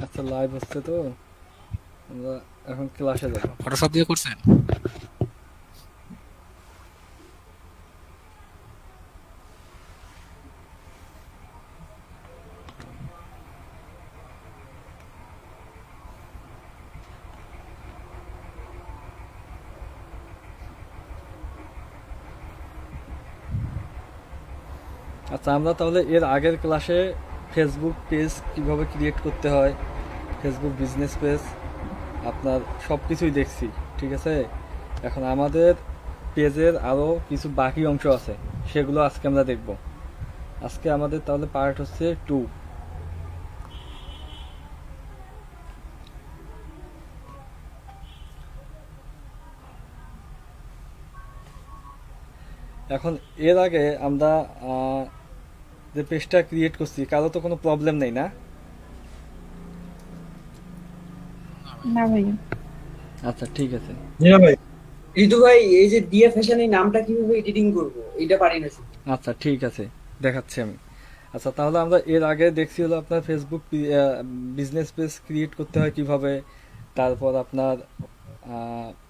আচ্ছা লাইভ হচ্ছে তো, আমরা এখন ক্লাসে যাব। ফটোশপ দিয়ে করছেন? আচ্ছা আমরা তাহলে এর আগের ক্লাসে ফেসবুক পেজ কিভাবে ক্রিয়েট করতে হয়, ফেসবুক বিজনেস পেজ আপনার সব কিছুই দেখছি, ঠিক আছে। এখন আমাদের পেজের আরও কিছু বাকি অংশ আছে, সেগুলো আজকে আমরা দেখব। আজকে আমাদের তাহলে পার্ট হচ্ছে 2। এখন এর আগে আমরা যে পেজটা ক্রিয়েট করছি, কারো তো কোনো প্রবলেম নেই না? না ভাই। না ভাইয়া। আচ্ছা ঠিক আছে। হ্যাঁ ভাই। ঋতু ভাই, এই যে ডিএ ফ্যাশন এই নামটা কিভাবে এডিটিং করব এটা পারি না শুধু। আচ্ছা ঠিক আছে, দেখাচ্ছি আমি। আচ্ছা তাহলে আমরা এর আগে দেখছি হলো আপনার ফেসবুক বিজনেস পেজ ক্রিয়েট করতে হয় কিভাবে, তারপর আপনার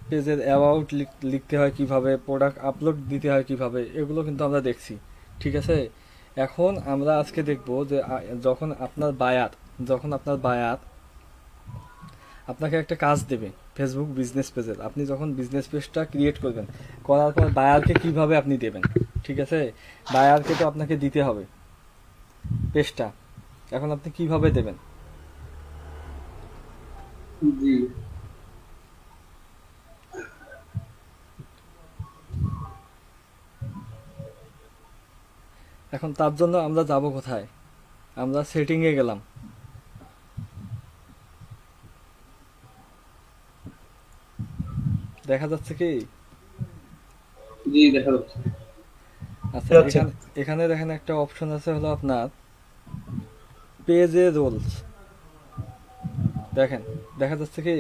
পেজের অ্যাবাউট লিখতে হয় কিভাবে, প্রোডাক্ট আপলোড দিতে হয় কিভাবে, এগুলো কিন্তু আমরা দেখছি, ঠিক আছে। এখন আমরা আজকে দেখব যে যখন আপনার বায়ার আপনাকে একটা কাজ দেবে ফেসবুক বিজনেস পেজের, আপনি যখন বিজনেস পেজটা ক্রিয়েট করবেন, করার পর বায়ারকে কিভাবে আপনি দেবেন, ঠিক আছে। বায়ারকে তো আপনাকে দিতে হবে পেজটা, এখন আপনি কিভাবে দেবেন? জি। এখন তার জন্য আমরা যাব কোথায়? আমরা সেটিংয়ে গেলাম। দেখা যাচ্ছে কি? জি দেখা যাচ্ছে। আচ্ছা এখানে এখানে দেখেন একটা অপশন আছে হলো আপনার পেজে রোলস, দেখেন দেখা যাচ্ছে কি?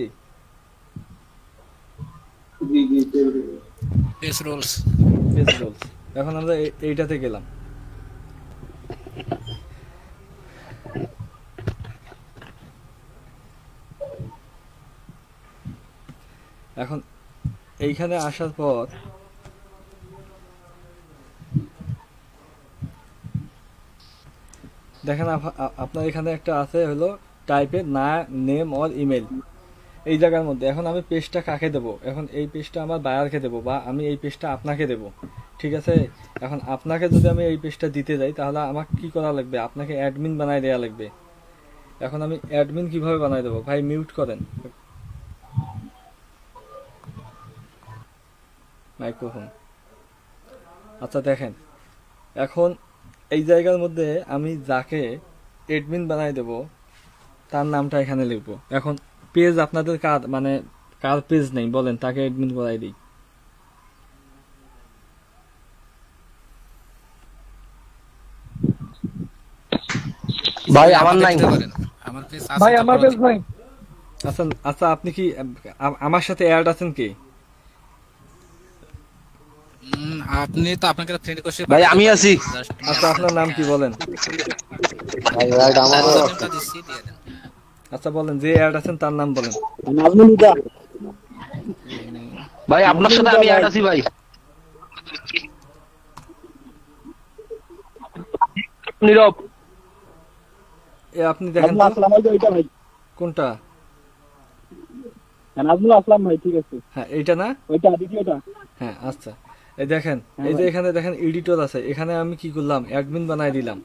জি জি। Page roles. Page roles. এখন আমরা এইটাতে গেলাম। এখন এইখানে আসার পর দেখেন আপনার এখানে একটা আছে হলো টাইপে না নেম অর ইমেল, এই জায়গার মধ্যে এখন আমি পেজটা কাকে দেব? এখন এই পেজটা আমার বায়ারকে দেব, বা আমি এই পেজটা আপনাকে দেব, ঠিক আছে। এখন আপনাকে যদি আমি এই পেজটা দিতে যাই, তাহলে আমাকে কি করা লাগবে? আপনাকে অ্যাডমিন বানাই দেওয়া লাগবে। এখন আমি অ্যাডমিন কিভাবে বানাই দেবো? ভাই মিউট করেন মাইক্রোফোন। আচ্ছা দেখেন, এখন এই জায়গার মধ্যে আমি যাকে অ্যাডমিন বানাই দেব তার নামটা এখানে লিখবো। এখন পেজ আপনাদের কার, মানে কার পেজ নেই বলেন, তাকে অ্যাডমিন করাই দিই। ভাই চাইলে আমার আমাকে নাই। দিতে পারেন। আমার পেজ আছে ভাই তো আমার করা পেজ দিই। ভাই। আচ্ছা আচ্ছা, আপনি কি আমার সাথে অ্যাড আছেন কি? আপনি তো আপনাকে ফ্রেন্ড রিকোয়েস্ট ভাই পাঠাতে আমি পারি। আছি। জাস্ট আচ্ছা আপনার নাম কি বলেন? ভাই রাইট আপনার আমারও ইউজার আছে। নেমটা দিচ্ছি, দিয়ে দেন। আচ্ছা বলেন, যে অ্যাড আছেন তার নাম বলেন। নাজমুল হুদা। এই ভাই আপনার সাথে আমি অ্যাড আছি ভাই। নীরব। এ আপনি দেখেন নাজমুল তো আসলাম ভাই, ওইটা ভাই। কোনটা। হ্যাঁ নাজমুল আসলাম ভাই, ঠিক আছে। হ্যাঁ এইটা না? ওইটা দ্বিতীয়টা। হ্যাঁ আচ্ছা, এই দেখেন, হ্যাঁ এই যে ভাই। এখানে দেখেন এডিটর আছে, এখানে আমি কি করলাম? অ্যাডমিন বানাই দিলাম,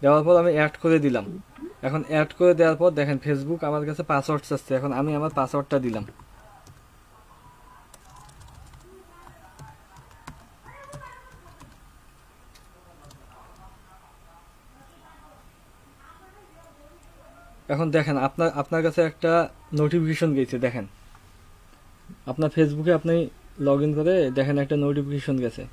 দেওয়ার পর আমি অ্যাড করে দিলাম। এখন অ্যাড করে দেওয়ার পর দেখেন ফেসবুক আমার কাছে পাসওয়ার্ড চাচ্ছে, এখন আমি আমার পাসওয়ার্ডটা দিলাম। এখন দেখেন আপনার কাছে একটা নোটিফিকেশন গেছে, দেখেন আপনার ফেসবুকে আপনি লগ ইন করে দেখেন একটা নোটিফিকেশন গেছে।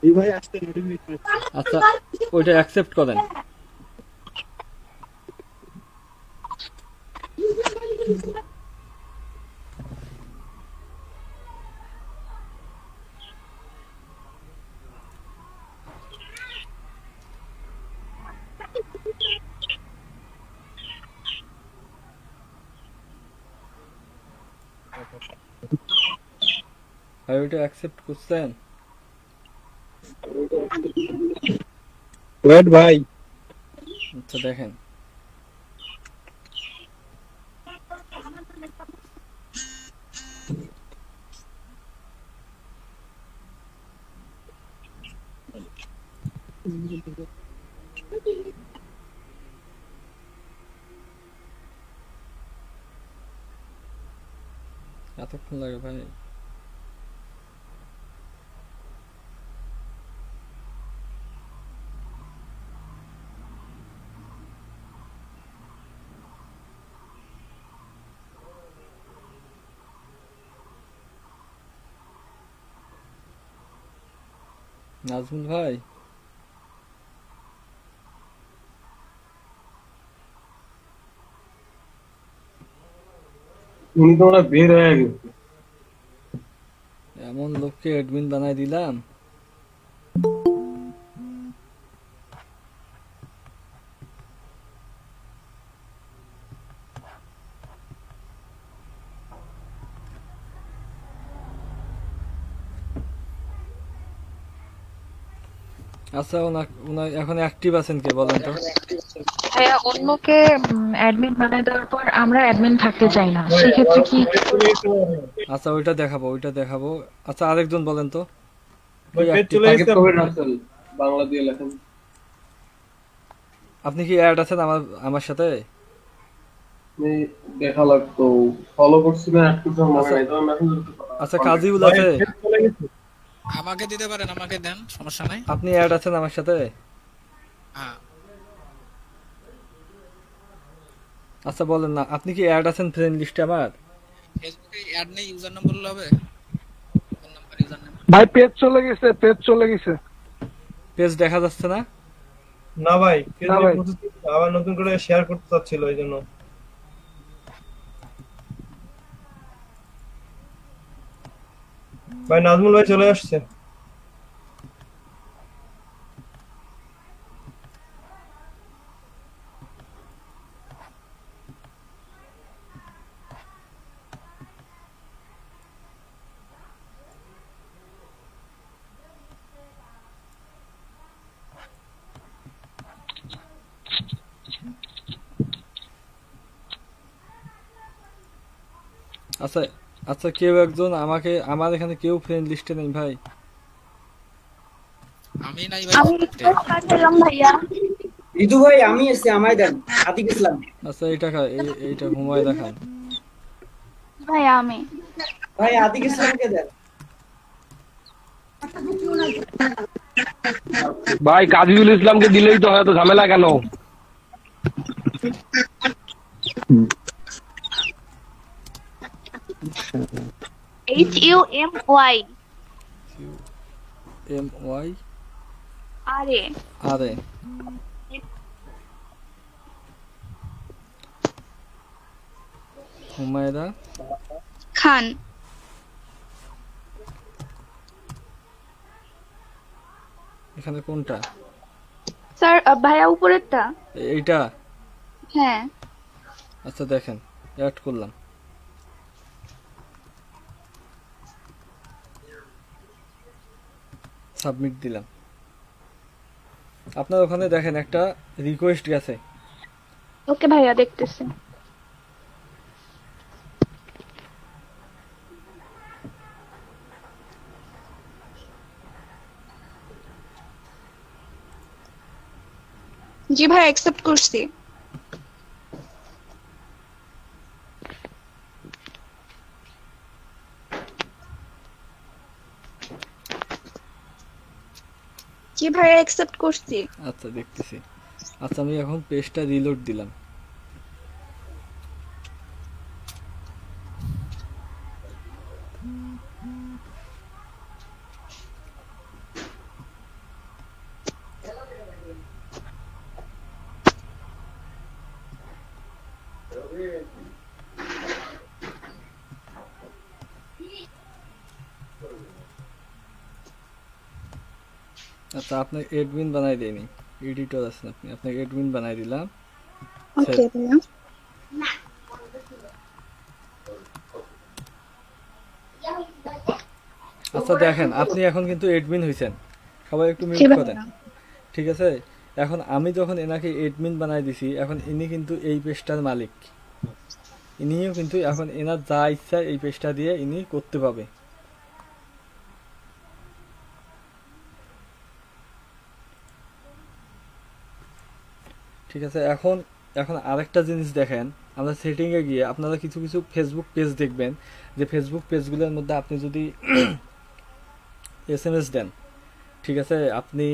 এই ভাই আসতে নোটিফিকেশন। আচ্ছা ওইটা অ্যাকসেপ্ট করেন। ভাই ওইটা অ্যাকসেপ্ট করছেন? ওয়েট ভাই আচ্ছা দেখেন, এতক্ষণ লাগে ভাই? নাজমুল ভাই, উনি তো ওরা বের হয়ে গেছে। এমন লোককে অ্যাডমিন বানাই দিলাম। আচ্ছা ওনার এখন অ্যাক্টিভ আছেন কে বলেন তো? ভাইয়া অন্যকে অ্যাডমিন বানায় দেওয়ার পর আমরা অ্যাডমিন থাকতে চাই না, সেক্ষেত্রে কি? আচ্ছা ওইটা দেখাবো। আচ্ছা আরেকজন বলেন তো। ভাই পেজ চলে গেছে রাসেল বাংলা দিয়ে লেখেন। আপনি কি অ্যাড আছেন আমার সাথে? আমি দেখা লাগতো, ফলো করছি না একটু মনে নাই, তবে মেসেজ আচ্ছা কাজিউল আছে? চলে গেছে। আমাকে দিতে পারেন, আমাকে দেন, সমস্যা নাই। আপনি অ্যাড আছেন আমার সাথে? হ্যাঁ, আচ্ছা বলেন না, আপনি কি অ্যাড আছেন ফ্রেন্ড লিস্টে আমার? ফেসবুকে অ্যাড নেই, ইউজার নাম বললে হবে? ফোন নাম্বার, ইউজার নাম। ভাই পেজ চলে গেছে পেজ দেখা যাচ্ছে না? না ভাই, না ভাই। আবার নতুন করে শেয়ার করতে চাচ্ছিল এই জন্য। ভাই নাজমুল ভাই চলে আসছে। আচ্ছা আচ্ছা, কেউ একজন আমাকে, আমার এখানে কেউ ফ্রেন্ড লিস্টে নেই ভাই। আমি নাই ভাই। আমি রিকোয়েস্ট পাঠালাম ভাইয়া। ঋতু ভাই আমি এসছি, আমায় দেন। আতিক ইসলাম। আচ্ছা এইটা ঘুমায় দেখান। ভাইয়া আমি। ভাই আতিক ইসলামকে দেন। ভাই কাজিউল ইসলামকে দিলেই তো হয়তো ঝামেলা কেন? HUMY MY আরে আরে হুমায়রা খান। এখানে কোনটা? স্যার ভাইয়া উপরেরটা। এইটা? হ্যাঁ। আচ্ছা দেখেন, অ্যাড করলাম, সাবমিট দিলাম। আপনার ওখানে দেখেন একটা রিকোয়েস্ট গেছে। ওকে ভাইয়া দেখতেছি। জি ভাই অ্যাকসেপ্ট করছি। জি ভাই অ্যাকসেপ্ট করছি। আচ্ছা দেখতেছি। আচ্ছা আমি এখন পেজটা রিলোড দিলাম। আচ্ছা আপনাকে এডমিন বানাই দেয়নি, এডিটর আছেন আপনি, আপনাকে এডমিন বানাই দিলাম। ওকে ভাইয়া। আচ্ছা দেখেন, আপনি এখন কিন্তু এডমিন হয়েছেন, সবাই একটু জি মিউট করেন, ভাইয়া। ঠিক আছে? এখন আমি যখন এনাকে এডমিন বানাই দিছি, এখন ইনি কিন্তু এই পেজটার মালিক, ইনিও কিন্তু এখন এনার যা ইচ্ছা এই পেজটা দিয়ে ইনি করতে পাবে। ঠিক আছে? এখন এখন আরেকটা জিনিস দেখেন, আমরা সেটিংয়ে গিয়ে আপনারা কিছু কিছু ফেসবুক পেজ দেখবেন, যে ফেসবুক পেজগুলোর মধ্যে আপনি যদি এসএমএস দেন, ঠিক আছে, আপনি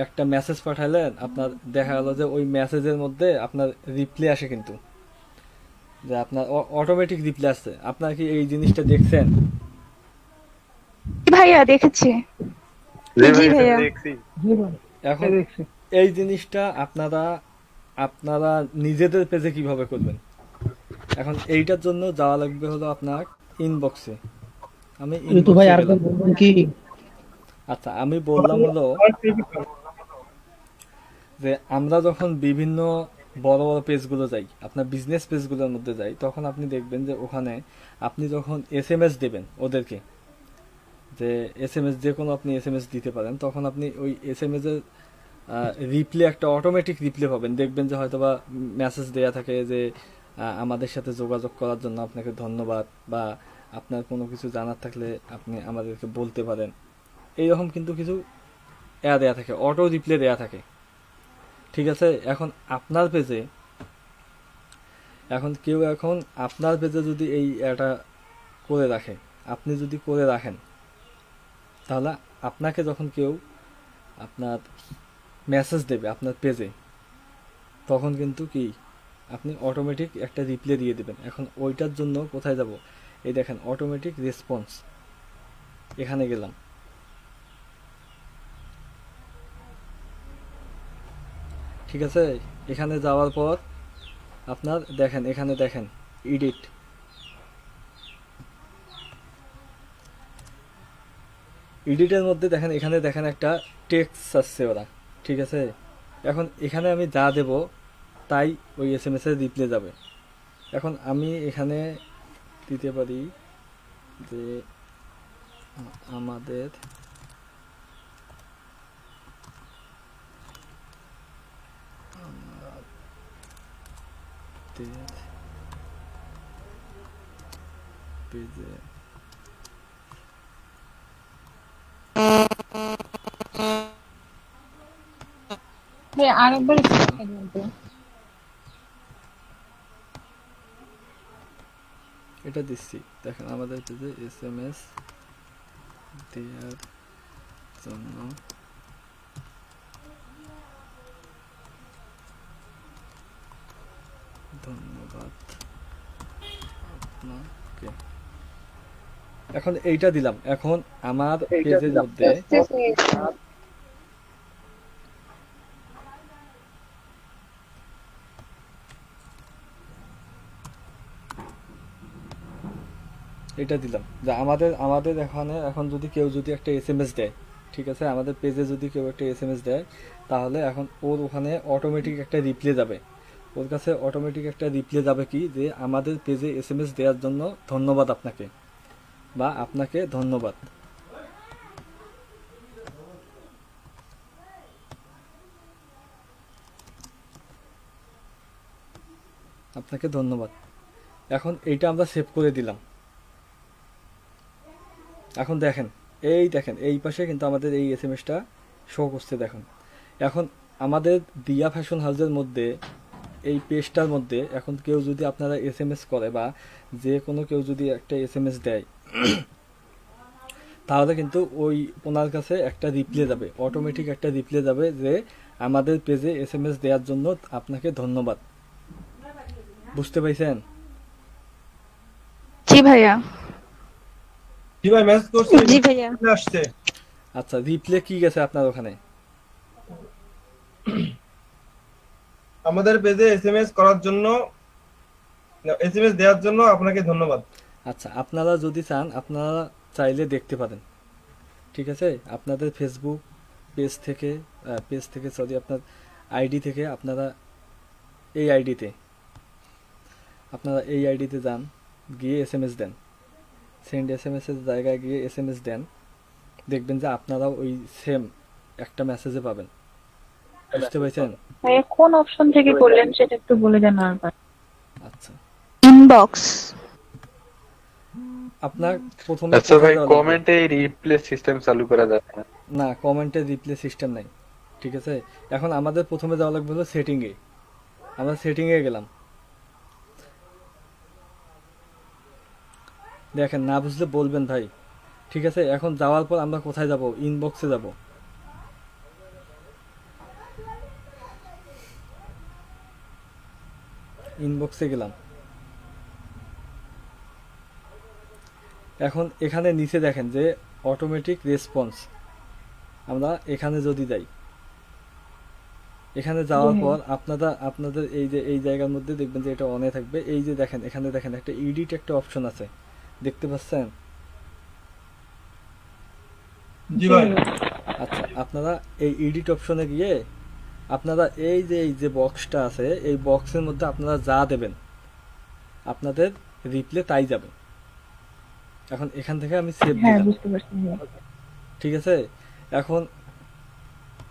একটা মেসেজ পাঠালেন, আপনার দেখা গেল যে ওই মেসেজের মধ্যে আপনার রিপ্লাই আসে, কিন্তু যে আপনার অটোমেটিক রিপ্লাই আসছে। আপনার কি এই জিনিসটা দেখছেন? জি ভাইয়া দেখেছি। জি ভাইয়া। এখন এই জিনিসটা আপনারা আপনারা নিজেদের পেজে কিভাবে করবেন? এখন এইটার জন্য যাওয়া লাগবে হলো আপনার ইনবক্সে। আমি ইনবক্সে গেলাম। আচ্ছা, আমি বললাম হলো যে আমরা যখন বিভিন্ন বড় বড় পেজগুলো যাই, আপনার বিজনেস পেজগুলোর মধ্যে যাই, তখন আপনি দেখবেন যে ওখানে আপনি যখন এসএমএস দেবেন ওদেরকে, যে এসএমএস যে কোনো আপনি এসএমএস দিতে পারেন, তখন আপনি ওই এসএমএস এর রিপ্লে একটা অটোমেটিক রিপ্লে পাবেন। দেখবেন যে হয়তোবা মেসেজ দেয়া থাকে যে আমাদের সাথে যোগাযোগ করার জন্য আপনাকে ধন্যবাদ, বা আপনার কোনো কিছু জানার থাকলে আপনি আমাদেরকে বলতে পারেন, এইরকম কিন্তু কিছু দেয়া থাকে, অটো রিপ্লে দেয়া থাকে, ঠিক আছে? এখন আপনার পেজে, এখন কেউ এখন আপনার পেজে যদি এই এটা করে রাখে, আপনি যদি করে রাখেন, তাহলে আপনাকে যখন কেউ আপনার মেসেজ দেবে আপনার পেজে, তখন কিন্তু কি আপনি অটোমেটিক একটা রিপ্লাই দিয়ে দেবেন। এখন ওইটার জন্য কোথায় যাব? এই দেখেন অটোমেটিক রেসপন্স, এখানে গেলাম, ঠিক আছে? এখানে যাওয়ার পর আপনার দেখেন, এখানে দেখেন এডিট, এডিটের মধ্যে দেখেন, এখানে দেখেন একটা টেক্সট আসছে ওরা, ঠিক আছে? এখন এখানে আমি যা দেব তাই ওই এসএমএস এর রিপ্লাই যাবে। এখন আমি এখানে দিতে পারি যে আমাদের পেজে আরেকবার বলতে এটা দিচ্ছি, দেখেন আমাদের পেজে এসএমএস দেওয়ার জন্য ধন্যবাদ আপনাকে। এখন এইটা দিলাম। এখন আমার পেজের মধ্যে এটা দিলাম যে আমাদের আমাদের এখানে এখন যদি কেউ যদি একটা এসএমএস দেয়, ঠিক আছে, আমাদের পেজে যদি কেউ একটা এসএমএস দেয়, তাহলে এখন ওর ওখানে অটোমেটিক একটা রিপ্লাই যাবে, ওর কাছে অটোমেটিক একটা রিপ্লাই যাবে কি, যে আমাদের পেজে এসএমএস দেওয়ার জন্য ধন্যবাদ আপনাকে, বা আপনাকে ধন্যবাদ। আপনাকে ধন্যবাদ। এখন এইটা আমরা সেভ করে দিলাম। এখন দেখেন, এই দেখেন এই পাশে কিন্তু আমাদের এই এসএমএসটা শো করছে, দেখুন। এখন আমাদের দিয়া ফ্যাশন হাউসের মধ্যে এই পেজটার মধ্যে এখন কেউ যদি আপনারা এসএমএস করে, বা যে কোনো কেউ যদি একটা এসএমএস দেয়, তাহলে কিন্তু ওই ওনার কাছে একটা রিপ্লাই যাবে, অটোমেটিক একটা রিপ্লাই যাবে যে আমাদের পেজে এসএমএস দেওয়ার জন্য আপনাকে ধন্যবাদ। বুঝতে পাইছেন? জি ভাইয়া। জি ভাই, মেসেজ করছি, জি ভাইয়া। আসছে। আচ্ছা, রিপ্লাই কি গেছে আপনার ওখানে? আমাদের পেজে এসএমএস করার জন্য, এসএমএস দেওয়ার জন্য আপনাকে ধন্যবাদ। আচ্ছা, আপনারা যদি চান আপনারা চাইলে দেখতে পারেন, ঠিক আছে? আপনাদের ফেসবুক পেজ থেকে সরি, আপনার আইডি থেকে আপনারা এই আইডিতে যান, গিয়ে এসএমএস দেন, সেন্ড এসএমএস এর জায়গায় গিয়ে এসএমএস দেন, দেখবেন যে আপনারাও ওই সেম একটা মেসেজে পাবেন। বুঝতে পারছেন? ভাইয়া কোন অপশন থেকে করলেন সেটা একটু বলে দেন আরেকবার। আচ্ছা, ইনবক্স। আপনার প্রথমে আচ্ছা কোথায় ভাই, যাওয়া লাগবে? কমেন্টে রিপ্লে সিস্টেম চালু করা যাবে না? না, কমেন্টে রিপ্লে সিস্টেম নাই, ঠিক আছে। এখন আমাদের প্রথমে যাওয়া লাগবে হলো সেটিংয়ে। আমরা সেটিংয়ে গেলাম, দেখেন না বুঝলে বলবেন ভাই, ঠিক আছে। এখন যাওয়ার পর আমরা কোথায় যাব? ইনবক্সে যাব। ইনবক্সে গেলাম। এখন এখানে নিচে দেখেন যে অটোমেটিক রেসপন্স, আমরা এখানে যদি যাই, এখানে যাওয়ার পর আপনাদের এই যে এই জায়গার মধ্যে দেখবেন যে এটা অনে থাকবে। এই যে দেখেন এখানে দেখেন একটা এডিট একটা অপশন আছে, দেখতে পাচ্ছেন? জি ভাই। আচ্ছা, আপনারা এই এডিট অপশনে গিয়ে আপনারা এই যে বক্সটা আছে, এই বক্সের মধ্যে আপনারা যা দেবেন আপনাদের রিপ্লে তাই যাবে। এখন এখান থেকে আমি সেভ হ্যাঁ দিলাম, বুঝতে পারছি ভাইয়া। ঠিক আছে। এখন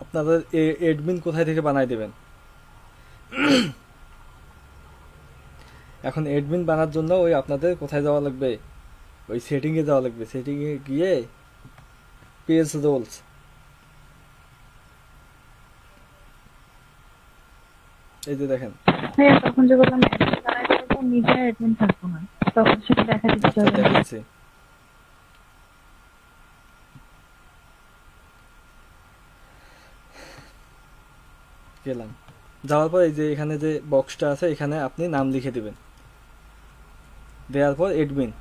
আপনাদের অ্যাডমিন কোথায় থেকে বানাই দেবেন? এখন অ্যাডমিন বানার জন্য ওই আপনাদের কোথায় যাওয়া লাগবে? ওই সেটিংয়ে যাওয়া লাগবে। সেটিংয়ে গিয়ে পেজ রোলস, এই যে দেখেন। ভাইয়া তখন যে বললাম অ্যাডমিন বানাইতে হবে, নিজে অ্যাডমিন থাকবো না, তখন সেটা দেখা দিতে আচ্ছা, হবে। দেখাচ্ছি। গেলাম, যাওয়ার পর এই যে এখানে যে বক্সটা আছে এখানে আপনি নাম লিখে দিবেন। দেওয়ার পর অ্যাডমিন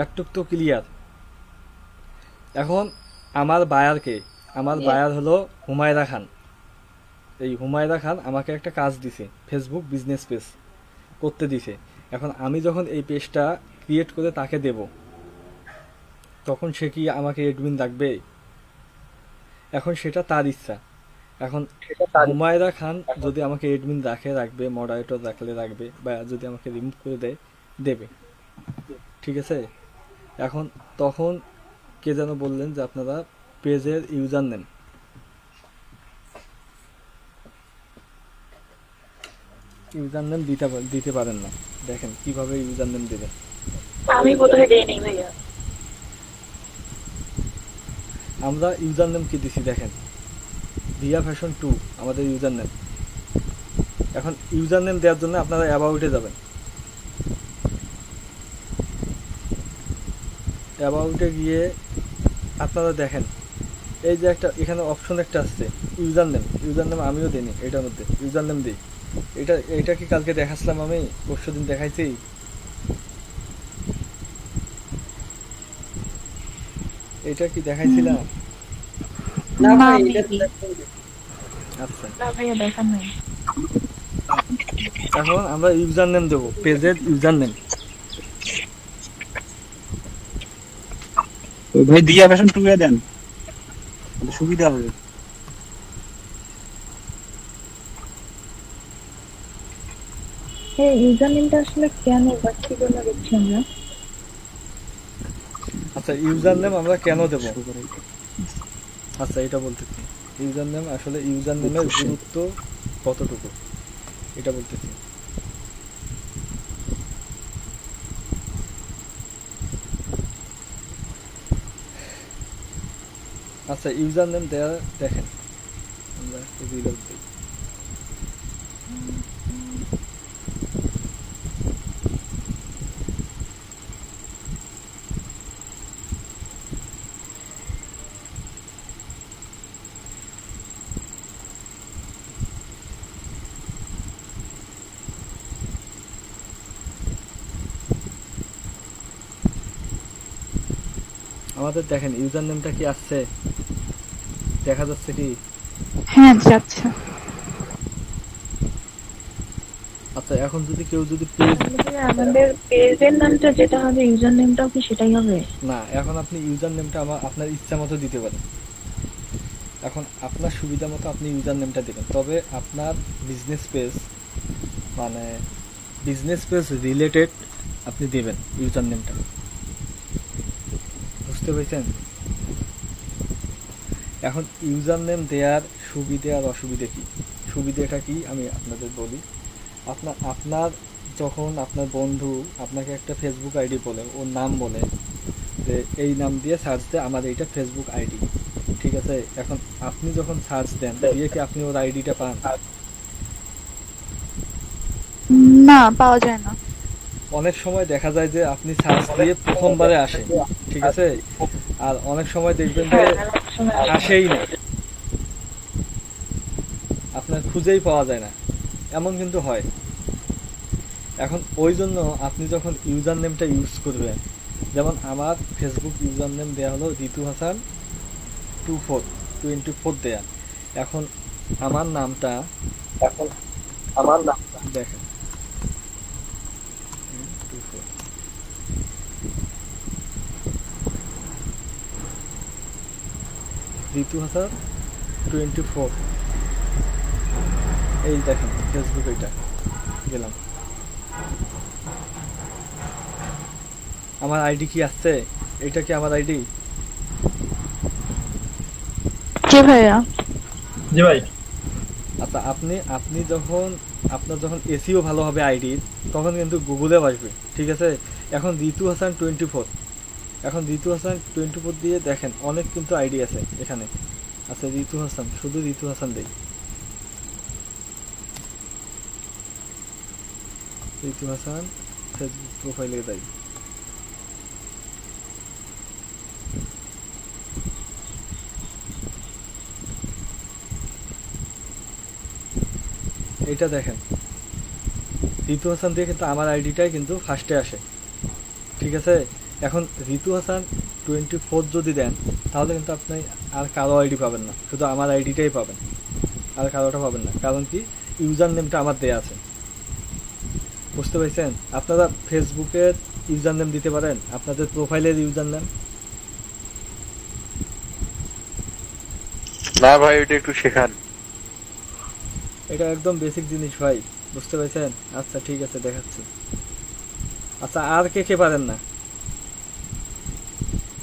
একটুক তো ক্লিয়ার। এখন আমার বায়ারকে, আমার বায়ার হলো হুমায়রা খান। এই হুমায়রা খান আমাকে একটা কাজ দিছে, ফেসবুক বিজনেস পেজ করতে দিছে। এখন আমি যখন এই পেজটা ক্রিয়েট করে তাকে দেব, তখন সে কি আমাকে অ্যাডমিন রাখবে? এখন সেটা তার ইচ্ছা। এখন হুমায়রা খান যদি আমাকে অ্যাডমিন রাখবে, মডারেটর রাখলে রাখবে, বা যদি আমাকে রিমুভ করে দেয় দেবে, ঠিক আছে। এখন তখন কে যেন বললেন যে আপনারা পেজের ইউজার নেম, দিতে পারেন না। দেখেন কিভাবে ইউজার নেম দেবেন। আমি বোধহয় দেইনি ভাইয়া। আমরা ইউজার নেম কি দিছি দেখেন, ভিয়া ফ্যাশন 2 আমাদের ইউজার নেম। এখন ইউজার নেম দেওয়ার জন্য আপনারা অ্যাবাউটে যাবেন। অ্যাবাউটে গিয়ে আপনারা দেখেন এই যে একটা এখানে অপশন একটা আসছে ইউজার নেম আমিও দিইনি, এটার মধ্যে ইউজার নেম দিই। এটা কি কালকে দেখাচ্ছিলাম? আমি পরশুদিন দেখাইছি। এটা কি দেখাইছিলাম? না না, ভাই, এটা maybe। আচ্ছা, না ভাইয়া দেখার নাই। এখন আমরা ইউজার নেম দেবো, পেজের ইউজার নেম। ভাই দিয়া ফ্যাশন 2 এ দেন, সুবিধা হবে। এই ইউজার নেমটা আসলে কেন বা কি জন্য দিচ্ছি আমরা? আচ্ছা, ইউজার নেম আমরা কেন দেব? আচ্ছা, এটা বলতেছি। ইউজার নেম আসলে ইউজার নেমের গুরুত্ব কতটুকু এটা বলতেছি। আচ্ছা, ইউজার নেম দেয়া দেখেন, আমরা একটু রিলোড দিই। আমাদের দেখেন ইউজার নেমটা কি আসছে, দেখা যাচ্ছে কি? হ্যাঁ যাচ্ছে। আচ্ছা, এখন যদি কেউ যদি পেজ, আমাদের পেজের নামটা যেটা হবে ইউজার নেমটাও কি সেটাই হবে? না, এখন আপনি ইউজার নেমটা আপনার ইচ্ছা মতো দিতে পারেন। এখন আপনার সুবিধা মতো আপনি ইউজার নেমটা দেবেন, তবে আপনার বিজনেস পেজ মানে বিজনেস পেজ রিলেটেড আপনি দেবেন ইউজার নেমটা। বুঝতে পেরেছেন? এখন ইউজার নেম দেওয়ার সুবিধে আর অসুবিধে কি? সুবিধাটা কি আমি আপনাদের বলি। আপনার যখন আপনার বন্ধু আপনাকে একটা ফেসবুক আইডি বলে, ওর নাম বলে যে এই নাম দিয়ে সার্চ দেয় আমার এইটা ফেসবুক আইডি, ঠিক আছে? এখন আপনি যখন সার্চ দেন দিয়ে কি আপনি ওর আইডিটা পান? না, পাওয়া যায় না। অনেক সময় দেখা যায় যে আপনি সার্চ দিয়ে প্রথমবারে আসে, ঠিক আছে? আর অনেক সময় দেখবেন যে আসেই না, আপনার খুঁজেই পাওয়া যায় না, এমন কিন্তু হয়। এখন ওই জন্য আপনি যখন ইউজার নেমটা ইউজ করবেন, যেমন আমার ফেসবুক ইউজার নেম দেওয়া হলো ঋতু হাসান 24 দেয়া। এখন আমার নামটা দেখেন 24 ঋতু হাসান 24, এই দেখেন ফেসবুক, এইটা গেলাম। আমার আইডি কি আসছে? এটা কি আমার আইডি? জি ভাইয়া। জি ভাই। আচ্ছা, আপনি যখন আপনার যখন এসিও ভালো হবে আইডির, তখন কিন্তু গুগলেও আসবে, ঠিক আছে? এখন ঋতু হাসান 24, এখন ঋতু হাসান 24 দিয়ে দেখেন অনেক কিন্তু আইডি আছে এখানে। আচ্ছা, ঋতু হাসান, শুধু ঋতু হাসান দেই, ঋতু হাসান ফেসবুক প্রোফাইলে দেয়। এটা দেখেন ঋতু হাসান দিয়ে কিন্তু আমার আইডিটাই কিন্তু ফার্স্টে আসে, ঠিক আছে? এখন ঋতু হাসান 24 যদি দেন তাহলে কিন্তু আপনি আর কারো আইডি পাবেন না, শুধু আমার আইডিটাই পাবেন, আর কারোটা পাবেন না। কারণ কি, ইউজার নেমটা আমার দেয়া আছে, বুঝতে পারছেন? আপনারা ফেসবুকের ইউজার নেম দিতে পারেন, আপনাদের প্রোফাইলের ইউজার নেম। না ভাই, ওইটা একটু শেখান। এটা একদম বেসিক জিনিস ভাই, বুঝতে পারছেন? আচ্ছা ঠিক আছে, দেখাচ্ছি। আচ্ছা, আর কে কে পারেন না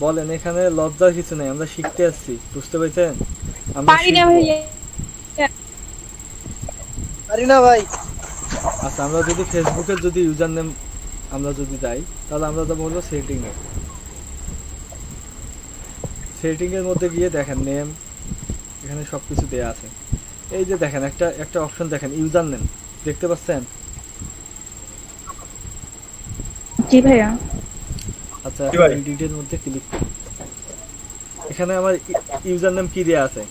বলেন, এখানে লজ্জার কিছু নেই, আমরা শিখতে আসছি, বুঝতে পারছেন? আমরা পারি না ভাই। আচ্ছা, আমরা যদি ফেসবুকের যদি ইউজার নেম আমরা যদি যাই, তাহলে আমরা তো বলবো সেটিং এর মধ্যে গিয়ে দেখেন নেম, এখানে সবকিছু দেয়া আছে। এই যে দেখেন একটা অপশন দেখেন, ইউজার নেম, দেখতে পাচ্ছেন? জি ভাইয়া। আচ্ছা, এডিটের মধ্যে ক্লিক করুন, এখানে আমার ইউজার নেম কি দেয়া আছে?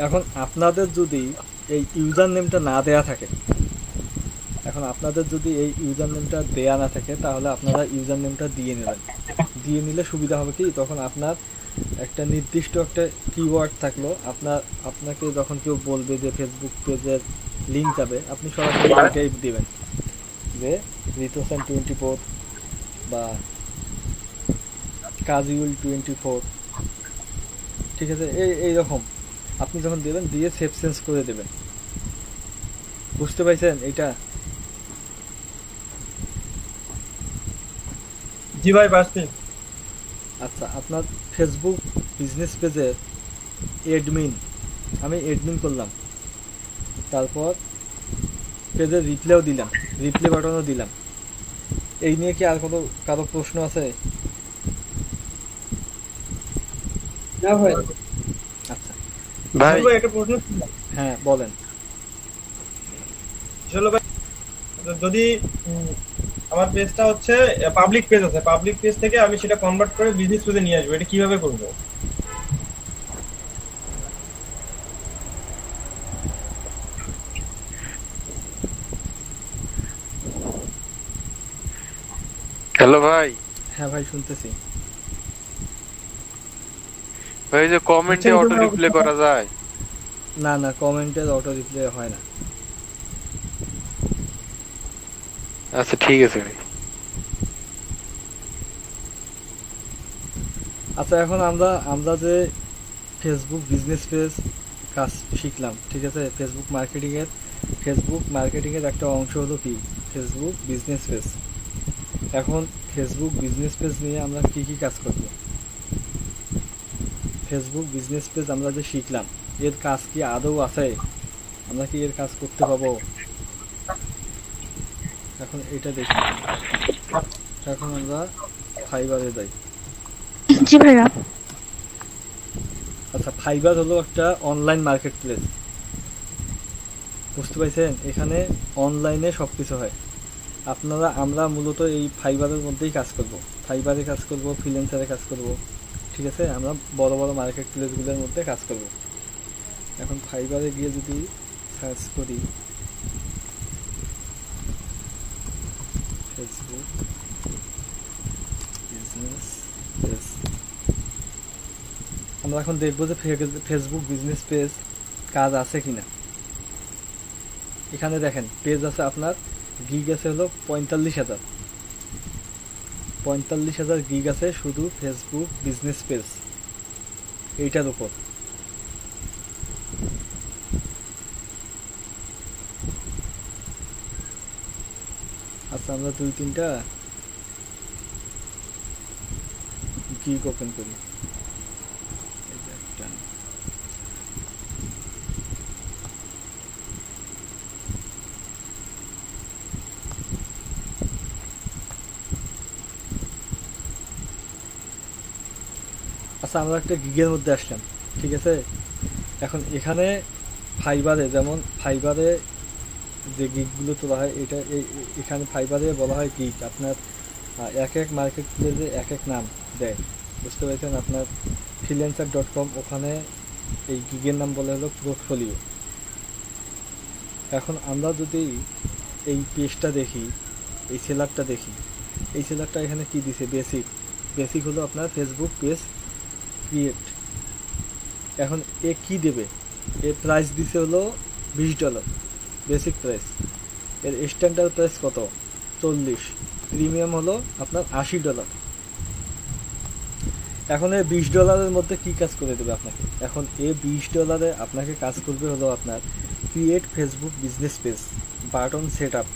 এখন আপনাদের যদি এই ইউজার নেমটা না দেয়া থাকে, এখন আপনাদের যদি এই ইউজার নেমটা দেয়া না থাকে, তাহলে আপনারা ইউজার নেমটা দিয়ে নেবেন। দিয়ে নিলে সুবিধা হবে কি, তখন আপনার একটা নির্দিষ্ট একটা কিওয়ার্ড থাকলো, আপনাকে যখন কেউ বলবে যে ফেসবুক পেজের লিঙ্ক যাবে, আপনি সরাসরি এটাই দিবেন যে ঋতু হাসান 24 বা কাজিউল 24, ঠিক আছে? এইরকম আপনি যখন দেবেন, দিয়ে সেভ চেঞ্জ করে দেবেন, বুঝতে পারছেন এইটা? জি ভাই, পাচ্ছি। আচ্ছা, আপনার ফেসবুক বিজনেস পেজের আমি এডমিন করলাম, তারপর পেজের রিপ্লেও দিলাম, রিপ্লে বাটনও দিলাম। এই নিয়ে কি আর কারো প্রশ্ন আছে? না ভাই। আচ্ছা ভাই একটা প্রশ্ন, হ্যাঁ বলেন। ভাই, যদি আমার পেজটা হচ্ছে পাবলিক পেজ আছে, পাবলিক পেজ থেকে আমি সেটা কনভার্ট করে বিজনেস পেজে নিয়ে আসবো, এটা কিভাবে করবো? হ্যালো ভাই। হ্যাঁ ভাই, শুনতেছি। ভাই, যে কমেন্টে অটো রিপ্লে করা যায়? না না, কমেন্টের অটো রিপ্লে হয় না। আচ্ছা ঠিক আছে ভাই। আচ্ছা, এখন আমরা যে ফেসবুক বিজনেস পেজ কাজ শিখলাম, ঠিক আছে? ফেসবুক মার্কেটিং এর একটা অংশ হলো কি, ফেসবুক বিজনেস পেজ। এখন ফেসবুক বিজনেস পেজ নিয়ে আমরা কি কি কাজ করব? ফেসবুক বিজনেস পেজ আমরা যে শিখলাম, এর কাজ কি আদৌ আছে? আমরা কি এর কাজ করতে পারবো? এখন এটা দেখি। এখন আমরা ফাইবারে যাই। জি ভাইয়া। আচ্ছা, ফাইবার হলো একটা অনলাইন মার্কেট প্লেস, বুঝতে পারছেন? এখানে অনলাইনে সব কিছু হয়। আমরা মূলত এই ফাইবারের মধ্যেই কাজ করব, ফাইবারে কাজ করব, ফ্রিল্যান্সারে কাজ করব, ঠিক আছে? আমরা বড় বড় মার্কেট প্লেসগুলোর মধ্যে কাজ করব। এখন ফাইবারে গিয়ে যদি সার্চ করি ফেসবুক বিজনেস পেজ, আমরা এখন দেখবো যে ফেসবুক বিজনেস পেজ কাজ আছে কিনা। এখানে দেখেন পেজ আছে আপনার, গিগ আছে হলো 45,000 গিগ আছে শুধু ফেসবুক বিজনেস পেজ এইটার উপর। আচ্ছা, আমরা 2-3টা গিগ ওপেন করি। আচ্ছা, আমরা একটা গিগের মধ্যে আসলাম, ঠিক আছে? এখন এখানে ফাইবারে, যেমন ফাইবারে যে গিগগুলো তোলা হয়, এখানে ফাইবারে বলা হয় গিগ। আপনার এক এক মার্কেট প্লেসে এক এক নাম দেয়, বুঝতে পেরেছেন? আপনার freelancer.com, ওখানে এই গিগের নাম বলা হলো পোর্টফোলিও। এখন আমরা যদি এই পেজটা দেখি, এই সেলারটা দেখি, এই সেলারটা এখানে কি দিছে? বেসিক হলো আপনার ফেসবুক পেজ ক্রিয়েট। এখন এ কি দেবে? এর প্রাইস দিছে হলো $20 বেসিক প্রাইস। এর স্ট্যান্ডার্ড প্রাইস কত? 40। প্রিমিয়াম হলো আপনার $80। এখন এই $20 মধ্যে কি কাজ করে দেবে আপনাকে? এখন এই $20 আপনাকে কাজ করবে হলো আপনার create Facebook business page, button set up,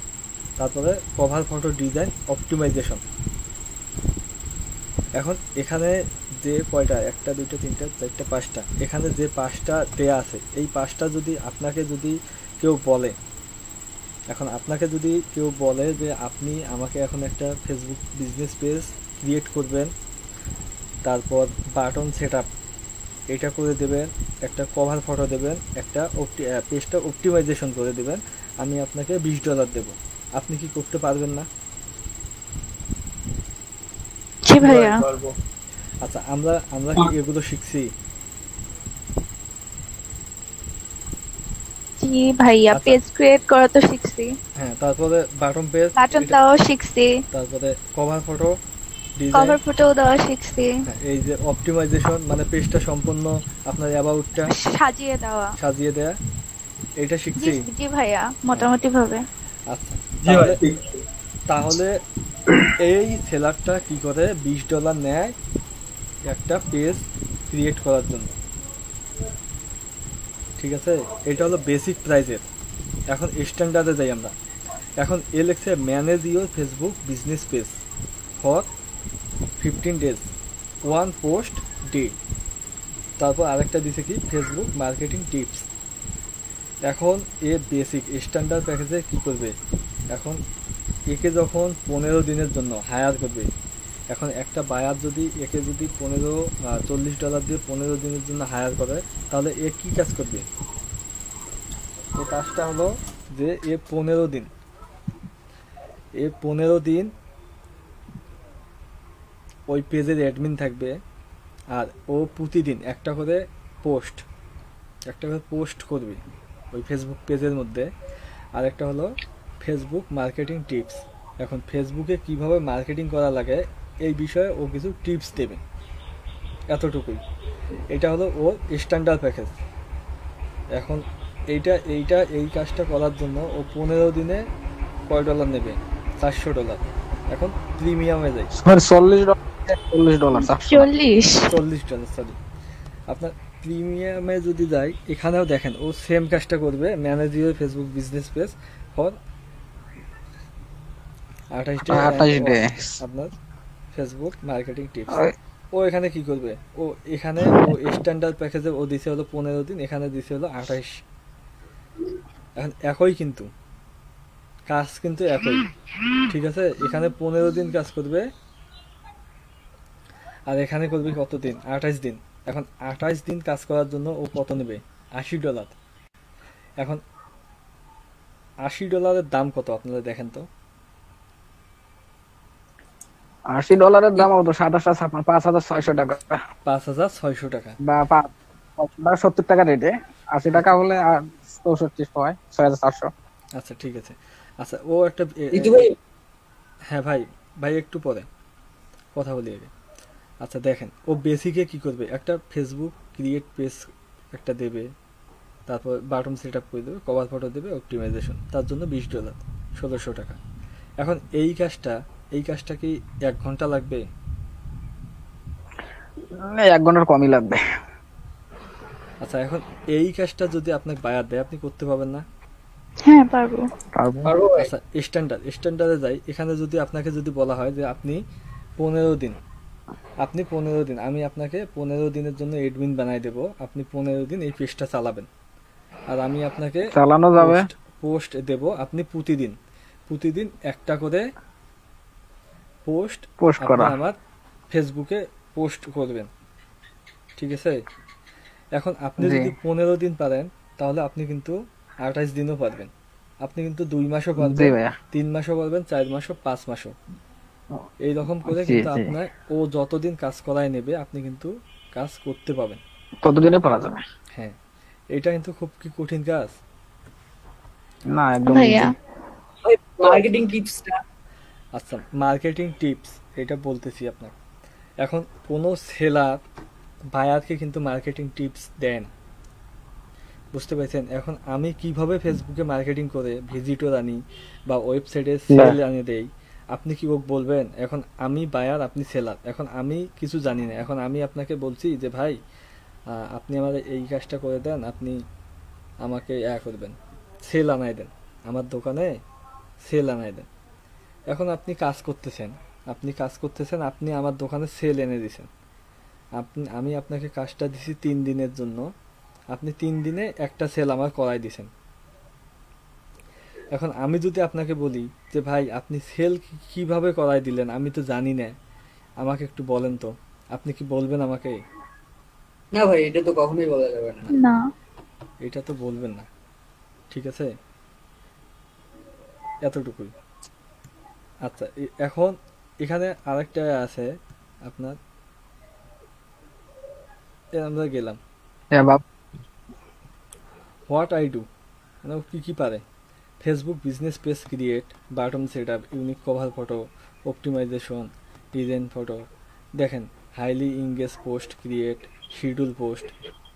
তারপরে কভার ফটো ডিজাইন অপটিমাইজেশন। এখন এখানে যে কয়টা, 1, 2, 3, 4, 5টা, এখানে যে 5টা দেয়া আছে, এই 5টা যদি আপনাকে কেউ বলে, এখন আপনাকে যদি কেউ বলে যে আপনি আমাকে এখন একটা ফেসবুক বিজনেস পেজ ক্রিয়েট করবেন, তারপর বাটন সেট আপ এটা করে দেবেন, একটা কভার ফটো দেবেন, একটা পেজটা অপটিমাইজেশন করে দেবেন, আমি আপনাকে $20 দেব, আপনি কি করতে পারবেন না? জি ভাইয়া। আচ্ছা, আমরা কি এগুলো শিখছি? জি ভাইয়া, পেজ ক্রিয়েট করা তো শিখছি। হ্যাঁ, তারপরে বাটন পেজ, বাটন দেওয়া শিখছি, তারপরে কভার ফটো কভার ফটো দেওয়া শিখছি, এই যে অপটিমাইজেশন মানে পেজটা সম্পূর্ণ আপনার অ্যাবাউটটা সাজিয়ে দেয়া, এটা শিখছি। জি ভাইয়া, মোটামুটি ভাবে। আচ্ছা, তাহলে এই সেলারটা কি করে $20 নেয় একটা পেজ ক্রিয়েট করার জন্য, ঠিক আছে? এটা হলো বেসিক প্রাইজের। এখন স্ট্যান্ডার্ডে যাই আমরা। এখন এ লেখছে manage your Facebook business page for 15 days, 1 post day. তারপর আরেকটা দিছে কি ফেসবুক মার্কেটিং টিপস। এখন এ বেসিক স্ট্যান্ডার্ড প্যাকেজে কি করবে? এখন একে যখন 15 দিনের জন্য হায়ার করবে, এখন একটা বায়ার যদি একে যদি $40 দিয়ে 15 দিনের জন্য হায়ার করে, তাহলে এ কি কাজ করবে? এই কাজটা হলো যে এ 15 দিন ওই পেজের অ্যাডমিন থাকবে, আর ও প্রতিদিন একটা করে পোস্ট করবে ওই ফেসবুক পেজের মধ্যে। আর একটা হলো ফেসবুক মার্কেটিং টিপস। এখন ফেসবুকে কিভাবে মার্কেটিং করা লাগে এই বিষয়ে ও কিছু টিপস দেবে, এতটুকুই। এটা হলো ওর স্ট্যান্ডার্ড প্যাকেজ। এখন এই কাজটা করার জন্য ও 15 দিনে কয় ডলার নেবে? $400। এখন প্রিমিয়ামে যাই, $40 সরি। আপনার প্রিমিয়ামে যদি যাই, এখানেও দেখেন ও সেম কাজটা করবে, manage your Facebook business page for 28 day 28 day আপনার ফেসবুক মার্কেটিং টিপস। ও এখানে কি করবে, ও এখানে ও স্ট্যান্ডার্ড প্যাকেজে ও দিছে হলো 15 দিন, এখানে দিছে হলো 28। এখন একই কিন্তু কাজ কিন্তু একই, ঠিক আছে। এখানে 15 দিন কাজ করবে আর এখানে করবে কত দিন, 28 দিন। এখন 28 দিন কাজ করার জন্য ও কত নেবে, $80। এখন $80 দাম কত আপনারা দেখেন তো। $80 দাম কত, 5,600 টাকা, 5,600 টাকা বা 70 টাকা রেটে। 80 টাকা হলে 64 হয় 6,400। আচ্ছা ঠিক আছে। আচ্ছা ও একটা হ্যাঁ ভাই ভাই একটু পরে কথা বলি আগে। আচ্ছা দেখেন ও বেসিকে কি করবে, একটা ফেসবুক ক্রিয়েট পেজ একটা দেবে, তারপর বাটন সেট আপ করে দেবে, কভার ফটো দেবে, অপটিমাইজেশন, তার জন্য $20, 1,600 টাকা। এখন এই কাজটা কি 1 ঘন্টা লাগবে? 1 ঘন্টার কমই লাগবে। আচ্ছা এখন এই কাজটা যদি আপনাকে বায়ার দেয় আপনি করতে পারবেন না? হ্যাঁ পারবো। আচ্ছা স্ট্যান্ডার্ডে যাই। এখানে যদি আপনাকে যদি বলা হয় যে আপনি 15 দিন আমি আপনাকে 15 দিনের জন্য এডমিন বানাই দেব, আপনি 15 দিন এই পেজটা চালাবেন, আর আমি আপনাকে চালানো যাবে পোস্ট দেব, আপনি প্রতিদিন একটা করে পোস্ট করা আমার ফেসবুকে পোস্ট করবেন, ঠিক আছে। এখন আপনি যদি 15 দিন পারেন তাহলে আপনি কিন্তু 28 দিনও পারবেন, আপনি কিন্তু 2 মাসও পারবেন, 3 মাসও পারবেন, 4 মাসও, 5 মাসও, এইরকম করে কিন্তু আপনার ও যতদিন কাজ করায় নেবে আপনি কিন্তু কাজ করতে পাবেন, ততদিনে পারা যাবে। হ্যাঁ এটা কিন্তু খুব কি কঠিন কাজ না, একদম ভাইয়া মার্কেটিং টিপসটা। আচ্ছা মার্কেটিং টিপস এটা বলতেছি আপনাকে। এখন কোনো সেলার বায়ারকে কিন্তু মার্কেটিং টিপস দেন, বুঝতে পারছেন। এখন আমি কিভাবে ফেসবুকে মার্কেটিং করে ভিজিটর আনি বা ওয়েবসাইটে সেল আনি দেই, আপনি কি বলবেন? এখন আমি বায়ার, আপনি সেলার, এখন আমি কিছু জানি না, এখন আমি আপনাকে বলছি যে ভাই আপনি আমার এই কাজটা করে দেন, আপনি আমাকে করবেন, সেল আনাই দেন, আমার দোকানে সেল আনাই দেন। এখন আপনি কাজ করতেছেন, আপনি আমার দোকানে সেল এনে দিছেন, আমি আপনাকে কাজটা দিছি 3 দিনের জন্য, আপনি 3 দিনে একটা সেল আমার করাই দিছেন। এখন আমি যদি আপনাকে বলি যে ভাই আপনি সেল কিভাবে করাই দিলেন, আমি তো জানি না, আমাকে একটু বলেন তো, আপনি কি বলবেন আমাকে? না ভাই এটা তো কখনোই বলা যাবে না। না এটা তো বলবেন না, ঠিক আছে, এতটুকুই। আচ্ছা এখন এখানে আরেকটা আছে আপনার, আমরা গেলাম হোয়াট আই ডু, মানে কি পারে। Facebook business page create, button set up, unique cover photo, optimisation, design photo. দেখেন highly engage post create, schedule post.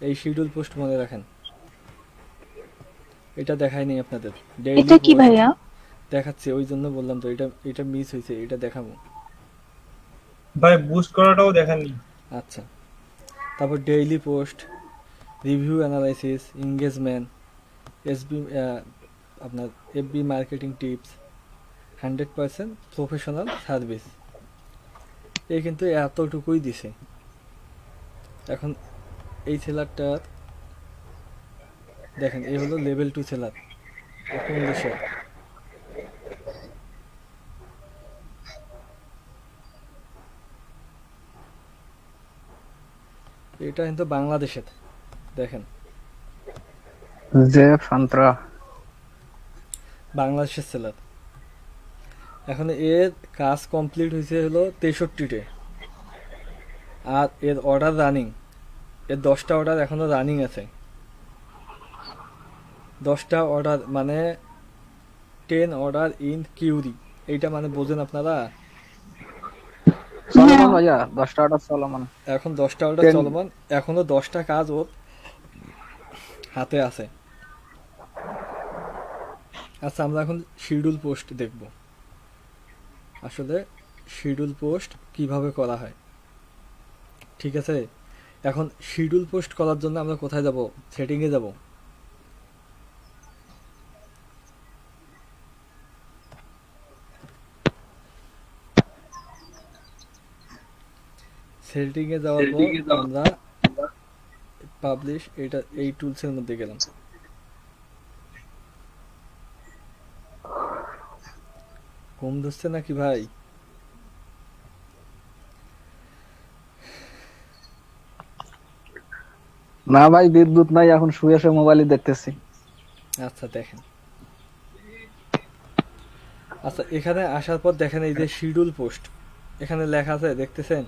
এই শিডিউল পোস্ট মনে রাখেন, এটা দেখায়নি আপনাদের। এটা কি ভাইয়া? দেখাচ্ছি, ওই জন্য বললাম তো, এটা মিস হয়েছে, এটা দেখাবো ভাই। বুস্ট করাটাও দেখাননি। আচ্ছা তারপর daily post, review analysis, engagement, এসবি আপনার FB marketing tips, 100% professional service. এই কিন্তু এতটুকুই দিছে। এখন এই সেলারটার দেখেন, এই হলো লেভেল 2 সেলার, কোন দেশে? এটা কিন্তু বাংলাদেশে, দেখেন বাংলাদেশের সেলার। এখন এর কাজ কমপ্লিট হয়েছে হলো 63টে, আর এর অর্ডার রানিং, এর 10টা অর্ডার এখনো রানিং আছে। 10টা অর্ডার মানে 10 অর্ডার ইন কিউরি, এইটা মানে বোঝেন আপনারা? এখন 10টা অর্ডার চলমান, এখনো 10টা কাজ ওর হাতে আছে। আচ্ছা আমরা এখন শিডিউল পোস্ট দেখব, আসলে শিডিউল পোস্ট কিভাবে করা হয়, ঠিক আছে। এখন শিডিউল পোস্ট করার জন্য আমরা কোথায় যাব? সেটিংয়ে যাব। সেটিং এ যাওয়ার পর আমরা পাবলিশ এটা এই টুলস এর মধ্যে গেলাম। ঘুম ধরছে নাকি ভাই? না ভাই বিদ্যুৎ নাই, এখন শুয়ে শুয়ে মোবাইলে দেখতেছি। আচ্ছা দেখেন, আচ্ছা এখানে আসার পর দেখেন এই যে শিডিউল পোস্ট এখানে লেখা আছে, দেখতেছেন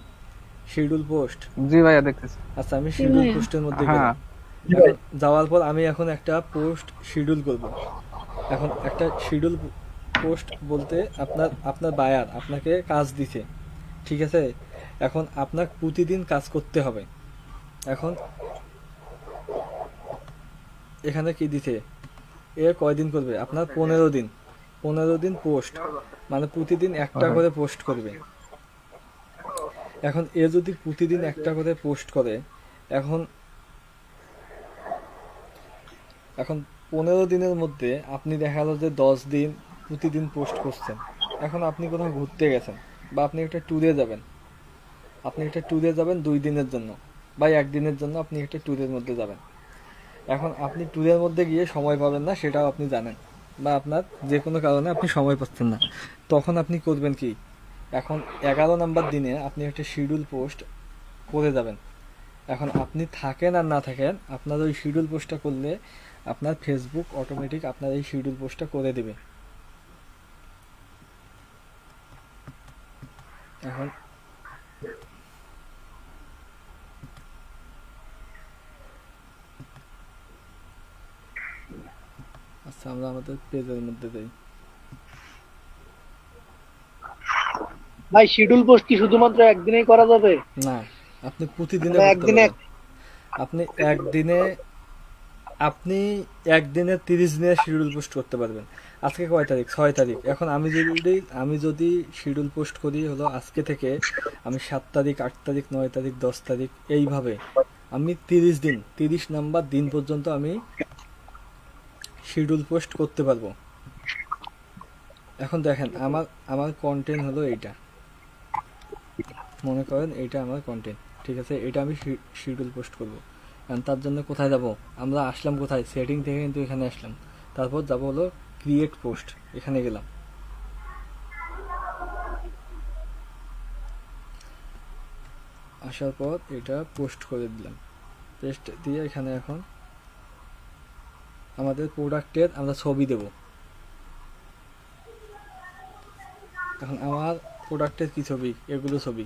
শিডিউল পোস্ট? জি ভাইয়া দেখতেছি। আচ্ছা আমি শিডিউল পোস্টের মধ্যে গেলাম। এখন যাওয়ার পর আমি এখন একটা পোস্ট শিডিউল করব। এখন একটা শিডিউল পোস্ট বলতে আপনার বায়ার আপনাকে কাজ দিছে, ঠিক আছে? এখন আপনার প্রতিদিন কাজ করতে হবে। এখন এখানে কি দিছে, এ কয়দিন করবে? আপনার 15 দিন পোস্ট, মানে প্রতিদিন একটা করে পোস্ট করবে। এখন এ যদি প্রতিদিন একটা করে পোস্ট করে, এখন 15 দিনের মধ্যে আপনি দেখা গেল যে 10 দিন প্রতিদিন পোস্ট করছেন। এখন আপনি কোথাও ঘুরতে গেছেন বা আপনি একটা ট্যুরে যাবেন, 2 দিনের জন্য বা 1 দিনের জন্য আপনি একটা ট্যুরের মধ্যে যাবেন। এখন আপনি ট্যুরের মধ্যে গিয়ে সময় পাবেন না, সেটাও আপনি জানেন, বা আপনার যে কোনো কারণে আপনি সময় পাচ্ছেন না। তখন আপনি করবেন কি, এখন 11 নম্বর দিনে আপনি একটা শিডিউল পোস্ট করে যাবেন। এখন আপনি থাকেন আর না থাকেন, আপনার ওই শিডিউল পোস্টটা করলে আপনার ফেসবুক অটোমেটিক আপনার এই শিডিউল পোস্টটা করে দেবে। এখন আচ্ছা আমরা আমাদের পেজের মধ্যে যাই। ভাই শিডিউল পোস্ট কি শুধুমাত্র একদিনেই করা যাবে? না, আপনি প্রতিদিনে করতে পারবেন। আপনি একদিনে 30 দিনের শিডিউল পোস্ট করতে পারবেন। আজকে কয় তারিখ? 6 তারিখ। এখন আমি যদি শিডিউল পোস্ট করি হলো আজকে থেকে, আমি 7 তারিখ, 8 তারিখ, 9 তারিখ, 10 তারিখ, এইভাবে আমি 30 নাম্বার দিন পর্যন্ত আমি শিডিউল পোস্ট করতে পারবো। এখন দেখেন আমার কন্টেন্ট হলো এইটা, মনে করেন এইটা আমার কন্টেন্ট, ঠিক আছে? এটা আমি শিডিউল পোস্ট করব। কারণ তার জন্য কোথায় যাব? আমরা আসলাম কোথায়? সেটিং থেকে কিন্তু এখানে আসলাম। তারপর যাব হলো ক্রিয়েট পোস্ট, এখানে গেলাম। আসার পর এটা পোস্ট করে দিলাম। পেস্ট দিয়ে এখানে এখন আমাদের প্রোডাক্টের আমরা ছবি দেব। এখন আমার প্রোডাক্টের কি ছবি? এগুলো ছবি।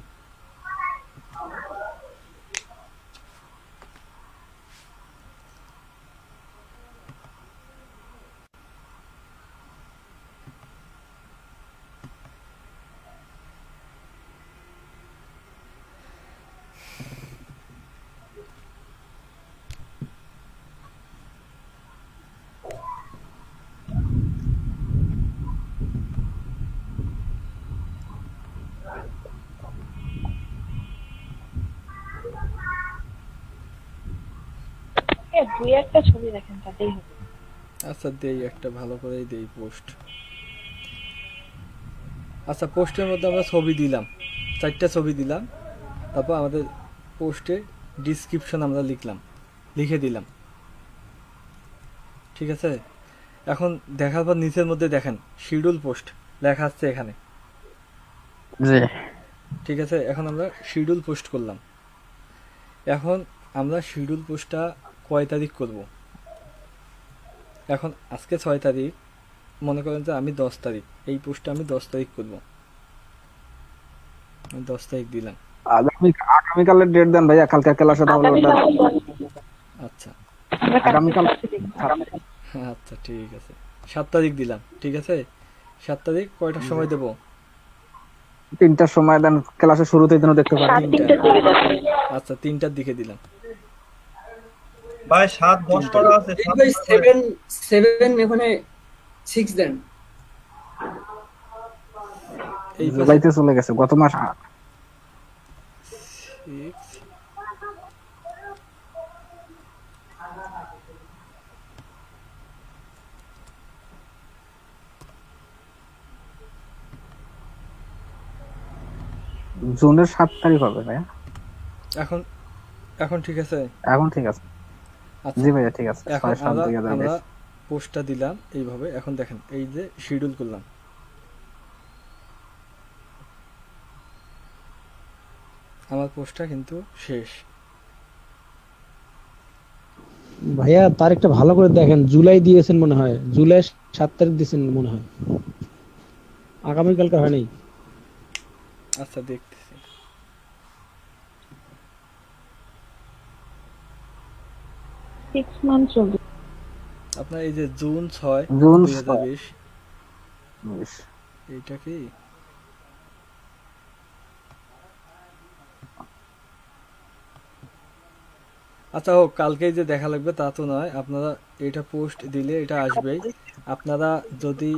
দুই একটা ছবি দেখেন তাতেই হবে। আচ্ছা দেই একটা ভালো করেই দেই পোস্ট। আচ্ছা পোস্টের মধ্যে আমরা ছবি দিলাম, 4টা ছবি দিলাম। তারপর আমাদের পোস্টে ডেসক্রিপশন আমরা লিখে দিলাম, ঠিক আছে? এখন দেখার পর নিচের মধ্যে দেখেন শিডিউল পোস্ট লেখা আছে এখানে, জি ঠিক আছে? এখন আমরা শিডিউল পোস্ট করলাম। এখন আমরা শিডিউল পোস্টটা কয় তারিখ করব? এখন আজকে 6 তারিখ, মনে করেন যে আমি 10 তারিখ, এই পোস্টটা আমি 10 তারিখ করব। আমি 10 তারিখ দিলাম। আগামীকালের ডেট দেন ভাইয়া, কালকে ক্লাসে তাহলে ওটা। আচ্ছা আগামীকাল। আচ্ছা ঠিক আছে, 7 তারিখ দিলাম, ঠিক আছে? 7 তারিখ কয়টার সময় দেব? 3টার সময় দেন, ক্লাসের শুরুতেই যেন দেখতে পারি। আচ্ছা 3টার দিকে দিলাম। ভাই 7 10 করা আছে, ভাই 7 এখানে 6 দেন। এই জুলাইতে চলে গেছে গত মাস। 6 জুনের 7 তারিখ হবে ভাইয়া। এখন এখন ঠিক আছে? এখন ঠিক আছে। আচ্ছা জি ভাইয়া ঠিক আছে। এখন 6 7 আমরা 2020 পোস্টটা দিলাম এইভাবে। এখন দেখেন এই যে শিডিউল করলাম, আমার পোস্টটা কিন্তু শেষ। ভাইয়া তার একটা ভালো করে দেখেন, জুলাই দিয়েছেন মনে হয়, জুলাই 7 তারিখ দিয়েছেন মনে হয়, আগামীকালকে হয় নাই। আচ্ছা দেখতেছি। আপনার এই যে জুন 6 2020 এইটা কি? আচ্ছা হোক, কালকেই যে দেখা লাগবে তা তো নয়। আপনারা এটা পোস্ট দিলে এটা আসবেই। আপনারা যদি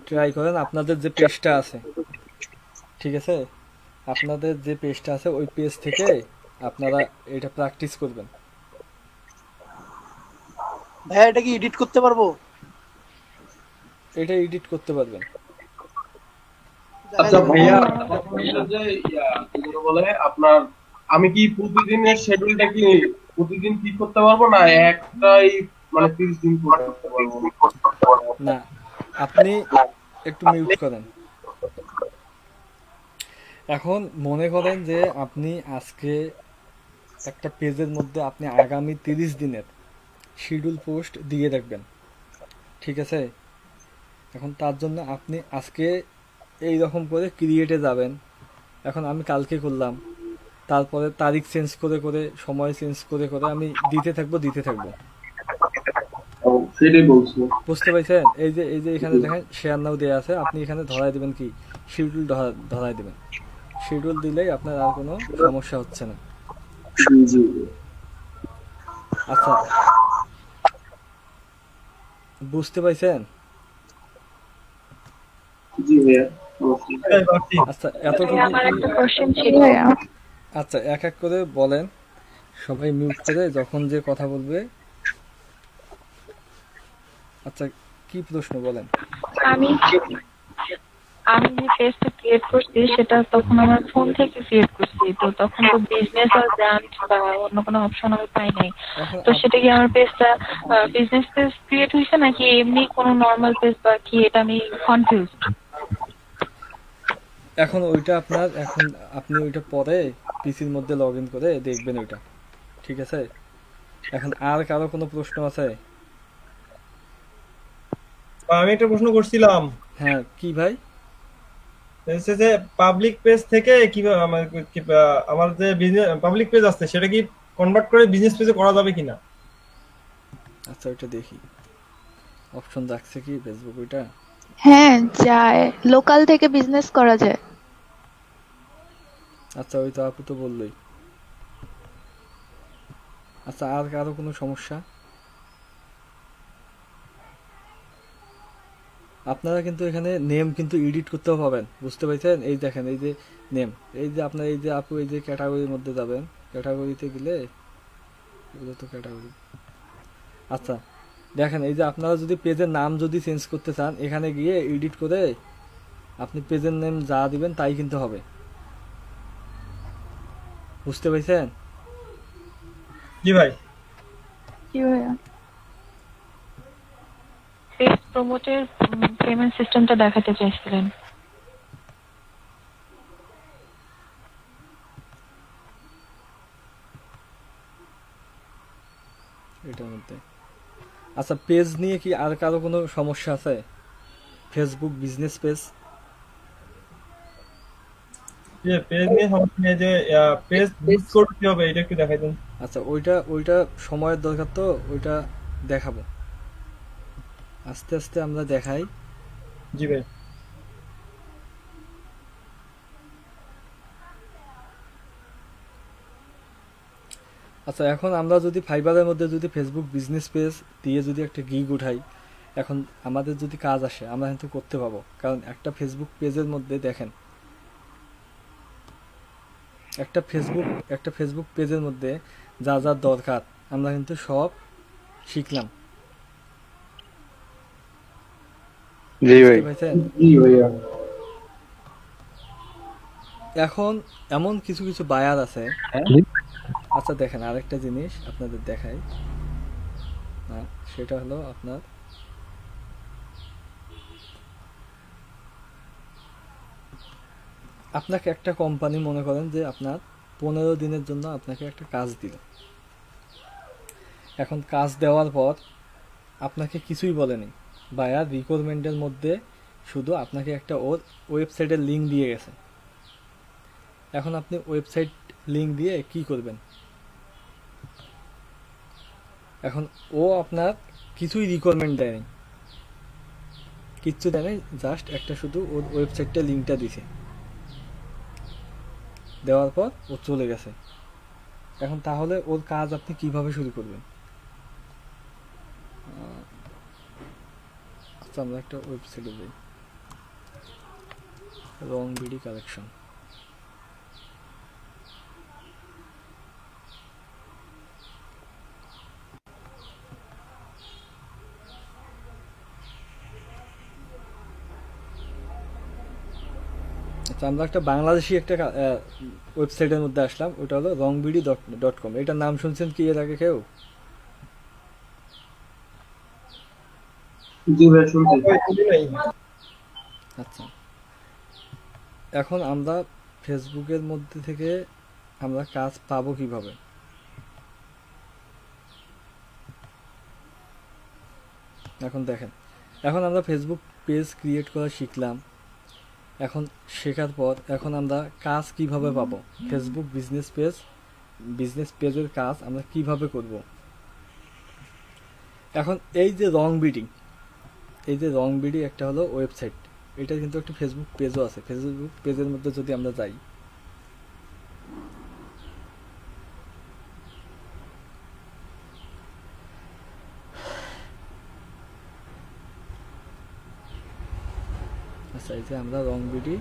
ট্রাই করেন, আপনাদের যে পেজটা আছে, ঠিক আছে, আপনাদের যে পেজটা আছে ওই পেজ থেকে আপনারা এটা প্র্যাকটিস করবেন। ভাইয়া এটা কি এডিট করতে পারবো? এটা এডিট করতে পারবেন। আচ্ছা ভাইয়া, যে কি বলে আপনার, আমি কি প্রতিদিনের শিডিউলটা কি প্রতিদিন ঠিক করতে পারবো না একটাই মানে 30 দিন করতে পারবো? না, আপনি একটু মিউট করেন। এখন মনে করেন যে আপনি আজকে একটা পেজের মধ্যে আপনি আগামী 30 দিনের শিডিউল পোস্ট দিয়ে রাখবেন, ঠিক আছে? এখন তার জন্য আপনি আজকে এই রকম করে ক্রিয়েটে যাবেন। এখন আমি কালকে করলাম, তারপরে তারিখ চেঞ্জ করে করে, সময় চেঞ্জ করে করে আমি দিতে থাকবো। সেটাই বলছি। বুঝতে পারছেন? এই যে এখানে দেখেন শেয়ার নাও দেয়া আছে, আপনি এখানে ধরাই দেবেন কি শিডিউল, ধরাই দেবেন। শিডিউল দিলেই আপনার আর কোনো সমস্যা হচ্ছে না। আচ্ছা বুঝতে পারছেন? জি ভাইয়া। আচ্ছা এতটুকু। আমার একটা কোশ্চেন ছিল ভাইয়া। আচ্ছা এক এক করে বলেন, সবাই মিউট করে যখন যে কথা বলবে। আচ্ছা কি প্রশ্ন বলেন? আমি যে পেজটা ক্রিয়েট করছি সেটা তখন আমার ফোন থেকে ক্রিয়েট করছি, তো তখন তো বিজনেস আর ব্র্যান্ড বা অন্য কোনো অপশন আমি পাই নাই। তো সেটা কি আমার পেজটা বিজনেস পেজ ক্রিয়েট হয়েছে নাকি এমনি কোনো নর্মাল পেজ বা কি, এটা আমি কনফিউজড। এখন ওইটা আপনার, এখন আপনি ওইটা পরে পিসির মধ্যে লগ ইন করে দেখবেন ওইটা, ঠিক আছে? এখন আর কারো কোনো প্রশ্ন আছে? আমি একটা প্রশ্ন করছিলাম। হ্যাঁ কি ভাই? যে পাবলিক পেজ থেকে কিভাবে আমার যে বিজনেস পাবলিক পেজ আছে সেটা কি কনভার্ট করে বিজনেস পেজে করা যাবে কিনা? আচ্ছা ওইটা দেখি, অপশন রাখছে কি ফেসবুক ওইটা? হ্যাঁ যায়, লোকাল থেকে বিজনেস করা যায়। আচ্ছা ওই তো আপু তো বললোই। আচ্ছা আর কারো কোনো সমস্যা? আপনারা কিন্তু এখানে নেম কিন্তু এডিট করতেও পাবেন, বুঝতে পারছেন? এই দেখেন এই যে নেম, এই যে আপনার এই যে আপু এই যে ক্যাটাগরির মধ্যে যাবেন, ক্যাটাগরিতে গেলে এগুলো তো ক্যাটাগরি। আচ্ছা দেখেন এই যে আপনারা যদি পেজের নাম যদি চেঞ্জ করতে চান, এখানে গিয়ে এডিট করে আপনি পেজের নেম যা দিবেন তাই কিন্তু হবে, বুঝতে পারছেন? জি ভাই। কি ভাইয়া? পেজ প্রমোটের পেমেন্ট সিস্টেমটা দেখাতে চাইছিলেন। এটার মধ্যে আচ্ছা পেজ নিয়ে কি আর কারো কোনো সমস্যা আছে? ফেসবুক বিজনেস পেজ, যে পেজ নিয়ে সমস্যা নেই, যে পেজ বুস্ট করতে হবে এটা একটু দেখাই দেন। আচ্ছা ওইটা সময়ের দরকার, তো ওইটা দেখাবো আস্তে আস্তে, আমরা দেখাই। জি ভাই। আচ্ছা এখন আমরা যদি ফাইবারের মধ্যে যদি ফেসবুক বিজনেস পেজ দিয়ে যদি একটা গিগ উঠাই, এখন আমাদের যদি কাজ আসে আমরা কিন্তু করতে পাবো, কারণ একটা ফেসবুক পেজের মধ্যে দেখেন, একটা ফেসবুক পেজের মধ্যে যা যা দরকার আমরা কিন্তু সব শিখলাম। জি ভাই। জি ভাইয়া। এখন এমন কিছু কিছু বায়ার আছে। আচ্ছা দেখেন আরেকটা জিনিস আপনাদের দেখাই, সেটা হলো আপনাকে একটা কোম্পানি মনে করেন যে আপনার 15 দিনের জন্য আপনাকে একটা কাজ দিল। এখন কাজ দেওয়ার পর আপনাকে কিছুই বলেনি, বায়ার রিকোয়ারমেন্টের মধ্যে শুধু আপনাকে একটা ওর ওয়েবসাইটের লিঙ্ক দিয়ে গেছে। এখন আপনি ওয়েবসাইট লিঙ্ক দিয়ে কি করবেন? এখন ও আপনার কিছুই রিকোয়ারমেন্ট দেয়নি, কিচ্ছু দেয়নি, জাস্ট একটা শুধু ওর ওয়েবসাইটটা লিঙ্কটা দিছে, দেওয়ার পর ও চলে গেছে। এখন তাহলে ওর কাজ আপনি কিভাবে শুরু করবেন? আচ্ছা আমরা একটা ওয়েবসাইটে যাই, রং বিডি কালেকশন। আচ্ছা আমরা একটা বাংলাদেশি একটা ওয়েবসাইটের মধ্যে আসলাম, ওটা হলো rongBD.com। এটার নাম শুনছেন কি এর আগে কেউ? জি ভাই শুনছি। আচ্ছা এখন আমরা ফেসবুকের মধ্যে থেকে আমরা কাজ পাবো কিভাবে? এখন দেখেন, এখন আমরা ফেসবুক পেজ ক্রিয়েট করা শিখলাম। এখন শেখার পর এখন আমরা কাজ কিভাবে পাবো? ফেসবুক বিজনেস পেজের কাজ আমরা কিভাবে করব? এখন এই যে রংবিডি একটা হলো ওয়েবসাইট, এটা কিন্তু একটা ফেসবুক পেজও আছে। ফেসবুক পেজের মধ্যে যদি আমরা যাই, আচ্ছা এই যে আমরা রংবিডি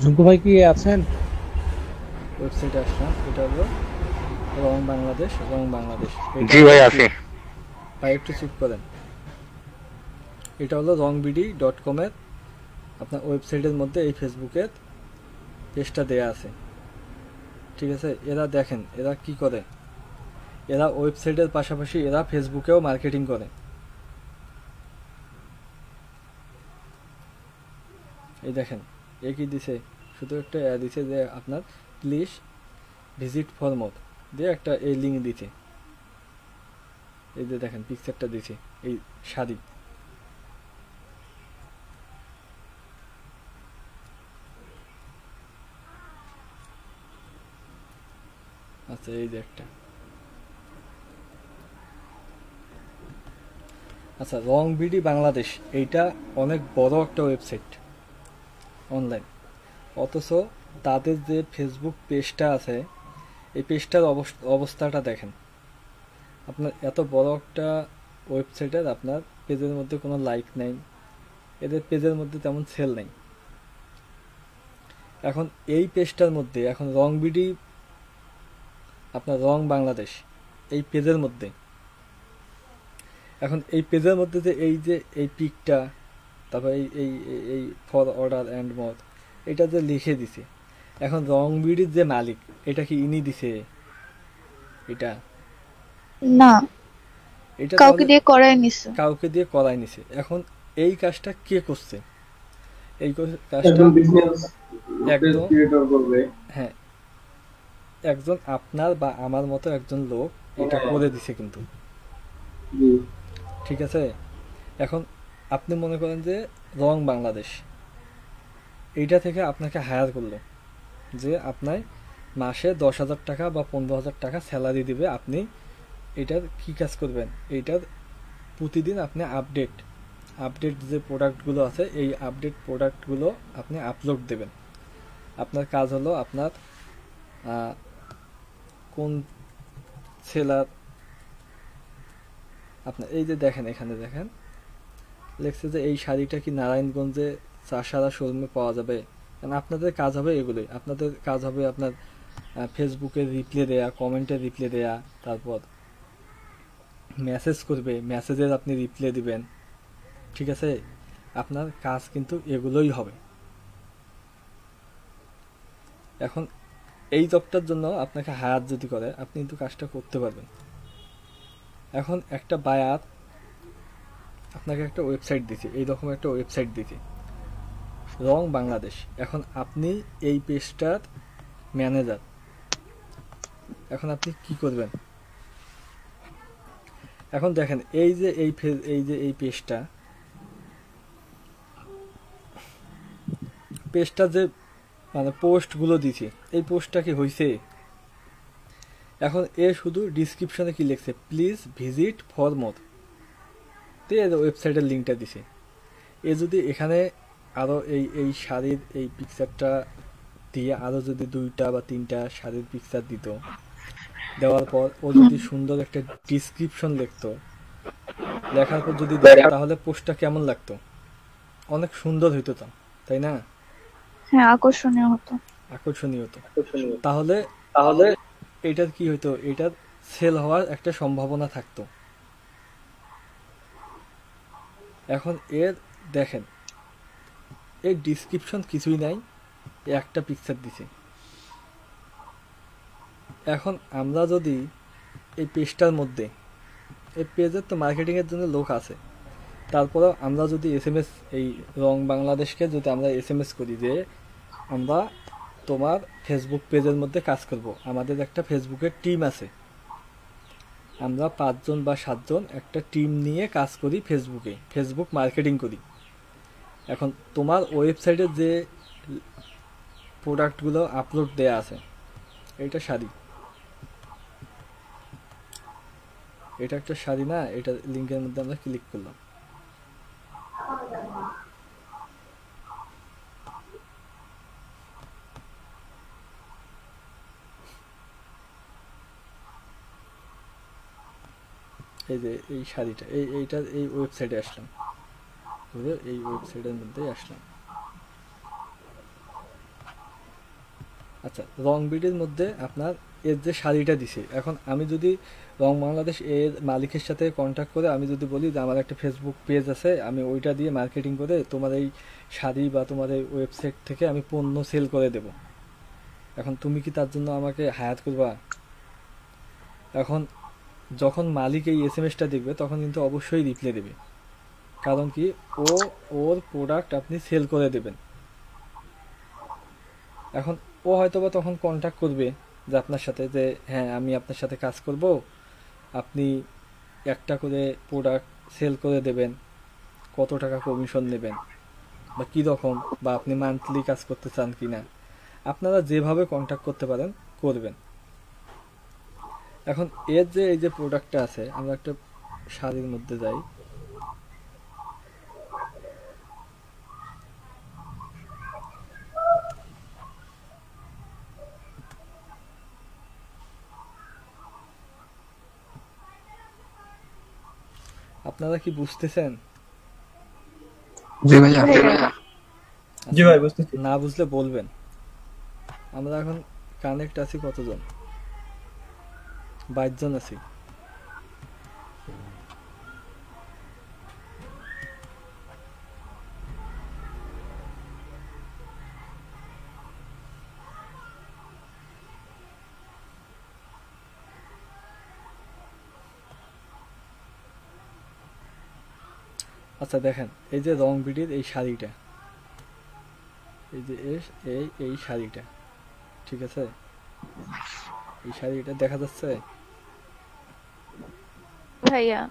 ঝুঙ্কু ভাই কি আছেন? ওয়েবসাইটে আসলাম, এটা হলো রং বাংলাদেশ। জি ভাই আছি ভাই, একটু চুপ করেন। এটা হলো rongBD.com এর আপনার ওয়েবসাইটের মধ্যে এই ফেসবুকের পেজটা দেয়া আছে, ঠিক আছে? এরা দেখেন এরা কি করে, এরা ওয়েবসাইটের পাশাপাশি এরা ফেসবুকেও মার্কেটিং করে। এই দেখেন এ কি দিছে, শুধু একটা দিছে যে আপনার প্লিজ ভিজিট ফর মোর দিয়ে একটা এই লিঙ্ক দিছে। এই যে দেখেন পিকচারটা দিছে, এই শাড়ি। আচ্ছা এই যে একটা, আচ্ছা রংবিডি বাংলাদেশ, এইটা অনেক বড় একটা ওয়েবসাইট অনলাইন, অথচ তাদের যে ফেসবুক পেজটা আছে এই পেজটার অবস্থাটা দেখেন। আপনার এত বড় একটা ওয়েবসাইটের আপনার পেজের মধ্যে কোনো লাইক নেই, এদের পেজের মধ্যে তেমন সেল নেই। এখন এই পেজটার মধ্যে এখন রংবিডি আপনার রং বাংলাদেশ এই পেজের মধ্যে, এখন এই পেজের মধ্যে যে এই পিকটা, তারপর এই ফর অর্ডার অ্যান্ড মোর এটা যে লিখে দিছে, এখন রংবিডির যে মালিক এটা কি ইনি দিছে? এটা না, এটা কাউকে দিয়ে করাই নিছে। এখন এই কাজটা কে করছে? এই কাজটা হ্যাঁ একজন আপনার বা আমার মতো একজন লোক এটা করে দিছে কিন্তু, ঠিক আছে? এখন আপনি মনে করেন যে রং বাংলাদেশ এইটা থেকে আপনাকে হায়ার করলো যে আপনার মাসে 10,000 টাকা বা 15,000 টাকা স্যালারি দিবে, আপনি এটার কি কাজ করবেন? এইটার প্রতিদিন আপনি আপডেট যে প্রোডাক্টগুলো আছে এই আপডেট প্রোডাক্টগুলো আপনি আপলোড দেবেন। আপনার কাজ হলো আপনার কোন সেলার আপনার এই যে দেখেন এখানে দেখেন লেখছে যে এই শাড়িটা কি নারায়ণগঞ্জে চাষারা শোরুমে পাওয়া যাবে। কারণ আপনাদের কাজ হবে এগুলোই, আপনাদের কাজ হবে আপনার ফেসবুকে রিপ্লাই দেয়া, কমেন্টে রিপ্লাই দেয়া, তারপর মেসেজ করবে, মেসেজের আপনি রিপ্লাই দিবেন, ঠিক আছে? আপনার কাজ কিন্তু এগুলোই হবে। এখন এই জবটার জন্য আপনাকে হায়ার যদি করে আপনি কিন্তু কাজটা করতে পারবেন। এখন একটা বায়ার আপনাকে একটা ওয়েবসাইট দিছে, এইরকম একটা ওয়েবসাইট দিছে রং বাংলাদেশ। এখন আপনি এই পেজটার ম্যানেজার। এখন আপনি কি করবেন? এখন দেখেন এই যে এই পেজটা যে মানে পোস্টগুলো দিছে, এই পোস্টটা কি হয়েছে? এখন এ শুধু ডিসক্রিপশনে কি লিখছে, প্লিজ ভিজিট ফর মোর, তো এর ওয়েবসাইটের লিঙ্কটা দিছে। এ যদি এখানে আরও এই শাড়ির এই পিকচারটা দিয়ে আরও যদি 2টা বা 3টা শাড়ির পিকচার দিত, দেওয়ার পর ও যদি সুন্দর একটা ডিসক্রিপশন লিখতো, লেখার পর যদি দিত, তাহলে পোস্টটা কেমন লাগতো? অনেক সুন্দর হইতো তো, তাই না? হ্যাঁ, আকর্ষণীয় হতো। তাহলে এটার কি হইতো, এটার সেল হওয়ার একটা সম্ভাবনা থাকতো। এখন এর দেখেন এই ডিসক্রিপশন কিছুই নাই, একটা পিকচার দিছে। এখন আমরা যদি এই পেজটার মধ্যে, এই পেজের তো মার্কেটিংয়ের জন্য লোক আছে, তারপরেও আমরা যদি SMS এই রং বাংলাদেশকে যদি আমরা SMS করি যে আমরা তোমার ফেসবুক পেজের মধ্যে কাজ করব, আমাদের একটা ফেসবুকের টিম আছে, আমরা 5 জন বা 7 জন একটা টিম নিয়ে কাজ করি, ফেসবুক মার্কেটিং করি। এখন তোমার ওয়েবসাইটে যে প্রোডাক্টগুলো আপলোড দেয়া আছে, এটা শাড়ি, এটা একটা শাড়ি না, এটা লিঙ্কের মধ্যে আমরা ক্লিক করলাম। এই যে এই শাড়িটা, এইটার এই ওয়েবসাইটে আসলাম, এই ওয়েবসাইটের মধ্যে আসলাম। আচ্ছা, রং বিডির মধ্যে আপনার এর যে শাড়িটা দিছে, এখন আমি যদি রং বাংলাদেশ এর মালিকের সাথে কন্ট্যাক্ট করে আমি যদি বলি যে আমার একটা ফেসবুক পেজ আছে, আমি ওইটা দিয়ে মার্কেটিং করে তোমার এই শাড়ি বা তোমার এই ওয়েবসাইট থেকে আমি পণ্য সেল করে দেব, এখন তুমি কি তার জন্য আমাকে হায়ার করবা? এখন যখন মালিক এই SMS-টা দেখবে তখন কিন্তু অবশ্যই রিপ্লাই দেবে, কারণ কি ওর প্রোডাক্ট আপনি সেল করে দেবেন। এখন ও হয়তোবা তখন কন্ট্যাক্ট করবে যে আপনার সাথে, যে হ্যাঁ আমি আপনার সাথে কাজ করব, আপনি একটা করে প্রোডাক্ট সেল করে দেবেন, কত টাকা কমিশন নেবেন বা কী রকম, বা আপনি মান্থলি কাজ করতে চান কি না, আপনারা যেভাবে কন্ট্যাক্ট করতে পারেন করবেন। এখন এর যে এই যে প্রোডাক্টটা আছে, আমরা একটা শাড়ির মধ্যে যাই, আপনারা কি বুঝতেছেন? জি ভাই বুঝতেছি। না বুঝলে বলবেন। আমরা এখন কানেক্ট আছি কতজন? 22 জন আছি। আচ্ছা দেখেন, এই যে রং বিডির এই শাড়িটা, এই যে এই শাড়িটা, ঠিক আছে, এই শাড়িটা দেখা যাচ্ছে ভাইয়া?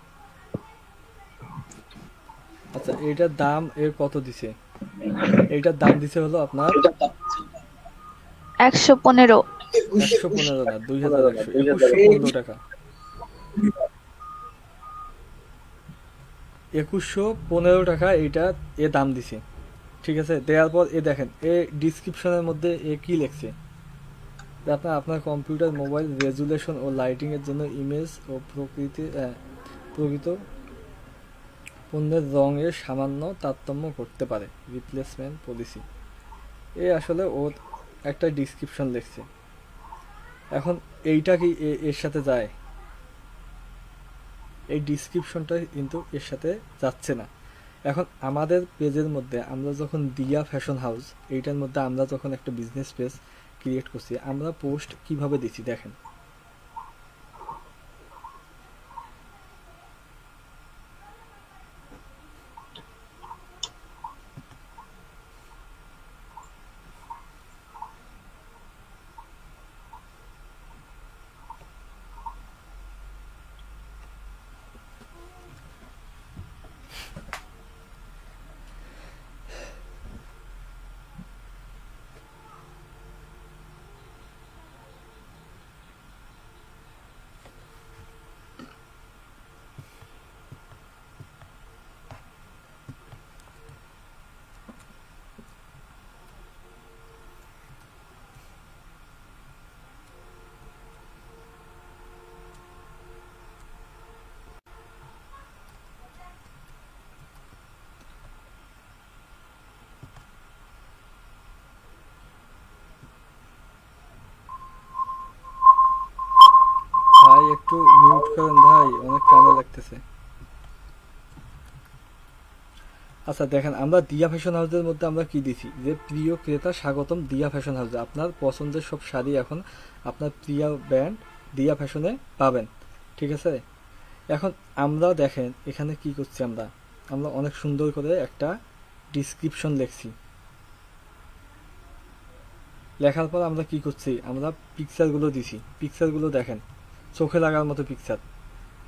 আচ্ছা, এইটার দাম এর কত দিছে? এইটার দাম দিছে হলো আপনার 115 না 2115 টাকা। 2115 টাকা এইটা এ দাম দিছে, ঠিক আছে। দেওয়ার পর এ দেখেন এ ডিসক্রিপশনের মধ্যে এ কি লিখছে, আপনার কম্পিউটার মোবাইল রেজুলেশন ও লাইটিং এর জন্য ইমেজ ও প্রকৃত পণ্যের রঙের সামান্য তারতম্য করতে পারে, রিপ্লেসমেন্ট পলিসি। এ আসলে ওর একটা ডিসক্রিপশন লিখছে। এখন এইটা কি এর সাথে যায়? এই ডিসক্রিপশনটা কিন্তু এর সাথে যাচ্ছে না। এখন আমাদের পেজের মধ্যে আমরা যখন দিয়া ফ্যাশন হাউস, এইটার মধ্যে আমরা যখন একটা বিজনেস পেজ ক্রিয়েট করছি, আমরা পোস্ট কিভাবে দিছি দেখেন। ভাই একটু মিউট করেন ভাই, অনেক কানে লাগতেছে। আচ্ছা দেখেন, আমরা দিয়া ফ্যাশন হাউসের মধ্যে আমরা কি দিছি, যে প্রিয় ক্রেতা স্বাগতম দিয়া ফ্যাশন হাউসে, আপনার পছন্দের সব শাড়ি এখন আপনার প্রিয় ব্র্যান্ড দিয়া ফ্যাশনে পাবেন, ঠিক আছে। এখন আমরা দেখেন এখানে কি করছি, আমরা অনেক সুন্দর করে একটা ডিসক্রিপশন লিখছি। লেখার পর আমরা কি করছি, আমরা পিকচারগুলো দিছি। পিকচারগুলো দেখেন, চোখে লাগার মতো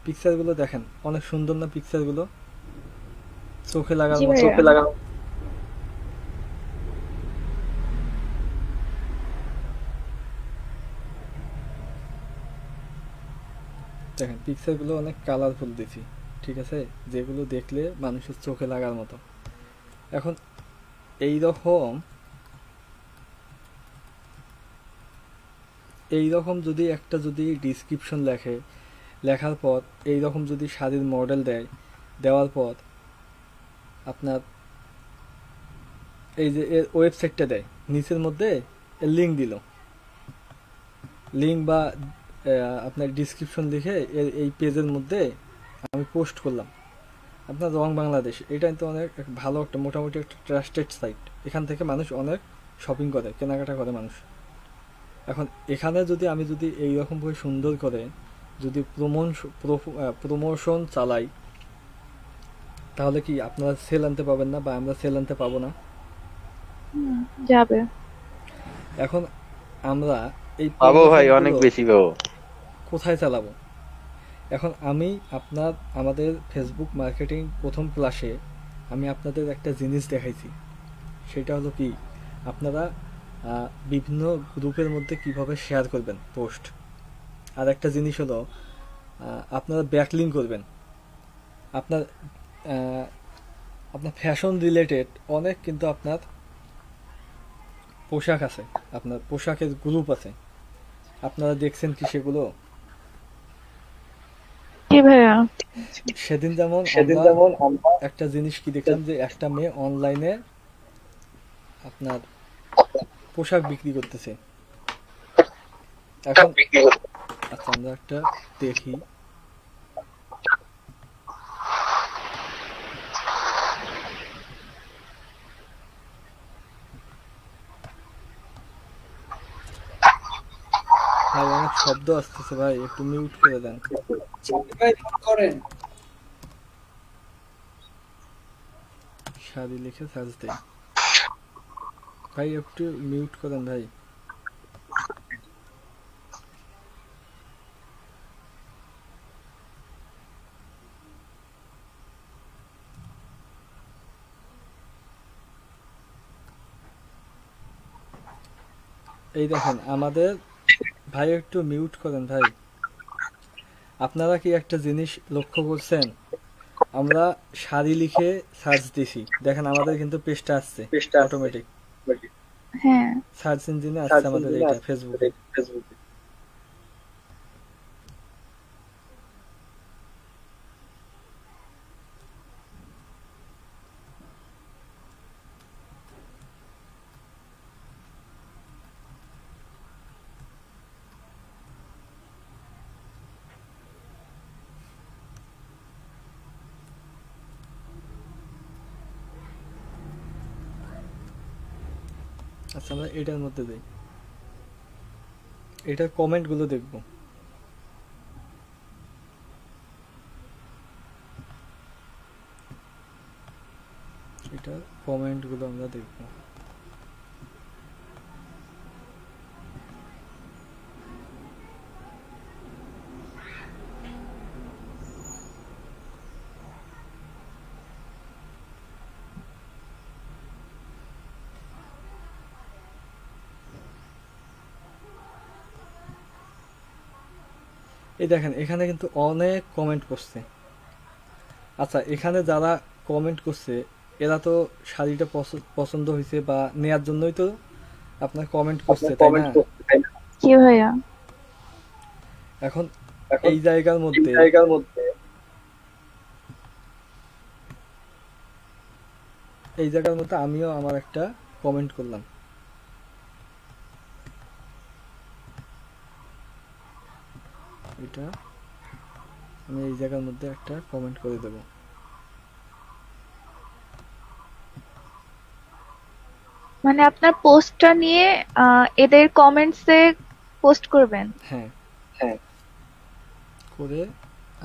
পিকচারগুলো দেখেন, অনেক সুন্দর না পিকচারগুলো, চোখে লাগার মতো। দেখেন পিকচারগুলো অনেক কালারফুল দিছি, ঠিক আছে, যেগুলো দেখলে মানুষের চোখে লাগার মতো। এখন এইরকম যদি একটা ডিসক্রিপশন লেখার পর এইরকম যদি শাড়ির মডেল দেওয়ার পর আপনার এই যে এর ওয়েবসাইটটা দেয়, নিচের মধ্যে লিঙ্ক দিল, লিঙ্ক বা আপনার ডিসক্রিপশন লিখে এই পেজের মধ্যে আমি পোস্ট করলাম আপনার রং বাংলাদেশ। এটা কিন্তু অনেক ভালো একটা মোটামুটি একটা ট্রাস্টেড সাইট, এখান থেকে মানুষ অনেক শপিং করে, কেনাকাটা করে মানুষ। এখন এখানে আমি এইরকমভাবে সুন্দর করে যদি প্রমোশন চালাই, তাহলে কি আপনারা সেল আনতে পাবেন না, বা আমরা সেল আনতে পাবো না? যাবে। এখন আমরা এই পাবো ভাই, অনেক বেশি পাবো। কোথায় চালাবো? এখন আমি আমাদের ফেসবুক মার্কেটিং প্রথম ক্লাসে আমি আপনাদের একটা জিনিস দেখাইছি, সেটা হলো কি, আপনারা বিভিন্ন গ্রুপের মধ্যে কিভাবে শেয়ার করবেন পোস্ট। আর একটা জিনিস হলো আপনারা ব্যাকলিঙ্ক করবেন। আপনার ফ্যাশন রিলেটেড অনেক কিন্তু আপনার পোশাক আছে, আপনার পোশাকের গ্রুপ আছে, আপনারা দেখছেন কি সেগুলো? সেদিন যেমন একটা জিনিস কি দেখলাম, যে একটা মেয়ে অনলাইনে আপনার পোশাক বিক্রি করতেছে। এখন আচ্ছা আমরা একটা দেখি, ভাই অনেক শব্দ আসতেছে ভাই, একটু মিউট করে দেন ভাই, করেন শাড়ি লিখে সার্চ দেই ভাই, একটু মিউট করেন ভাই। এই দেখেন আমাদের ভাই, একটু মিউট করেন ভাই। আপনারা কি একটা জিনিস লক্ষ্য করছেন, আমরা শাড়ি লিখে সার্চ দিছি, দেখেন আমাদের কিন্তু পেজটা আসছে অটোমেটিক। হ্যাঁ, সার্চ ইঞ্জিনে আসছে আমাদের এটা ফেসবুকে। আচ্ছা আমরা এটার মধ্যে দিই। এটার কমেন্টগুলো দেখব। এটার কমেন্টগুলো আমরা দেখব। এই দেখেন এখানে কিন্তু অনেক কমেন্ট করছে। আচ্ছা, এখানে যারা কমেন্ট করছে এরা তো শাড়িটা পছন্দ হয়েছে বা নেয়ার জন্যই তো আপনার কমেন্ট করছে, তাই না? কি ভাইয়া এখন এই জায়গার মধ্যে আমিও আমার একটা কমেন্ট করলাম। এটা আমি এই জায়গার মধ্যে একটা কমেন্ট করে দেব। মানে আপনার পোস্টটা নিয়ে এদের কমেন্টসে পোস্ট করবেন? হ্যাঁ, করে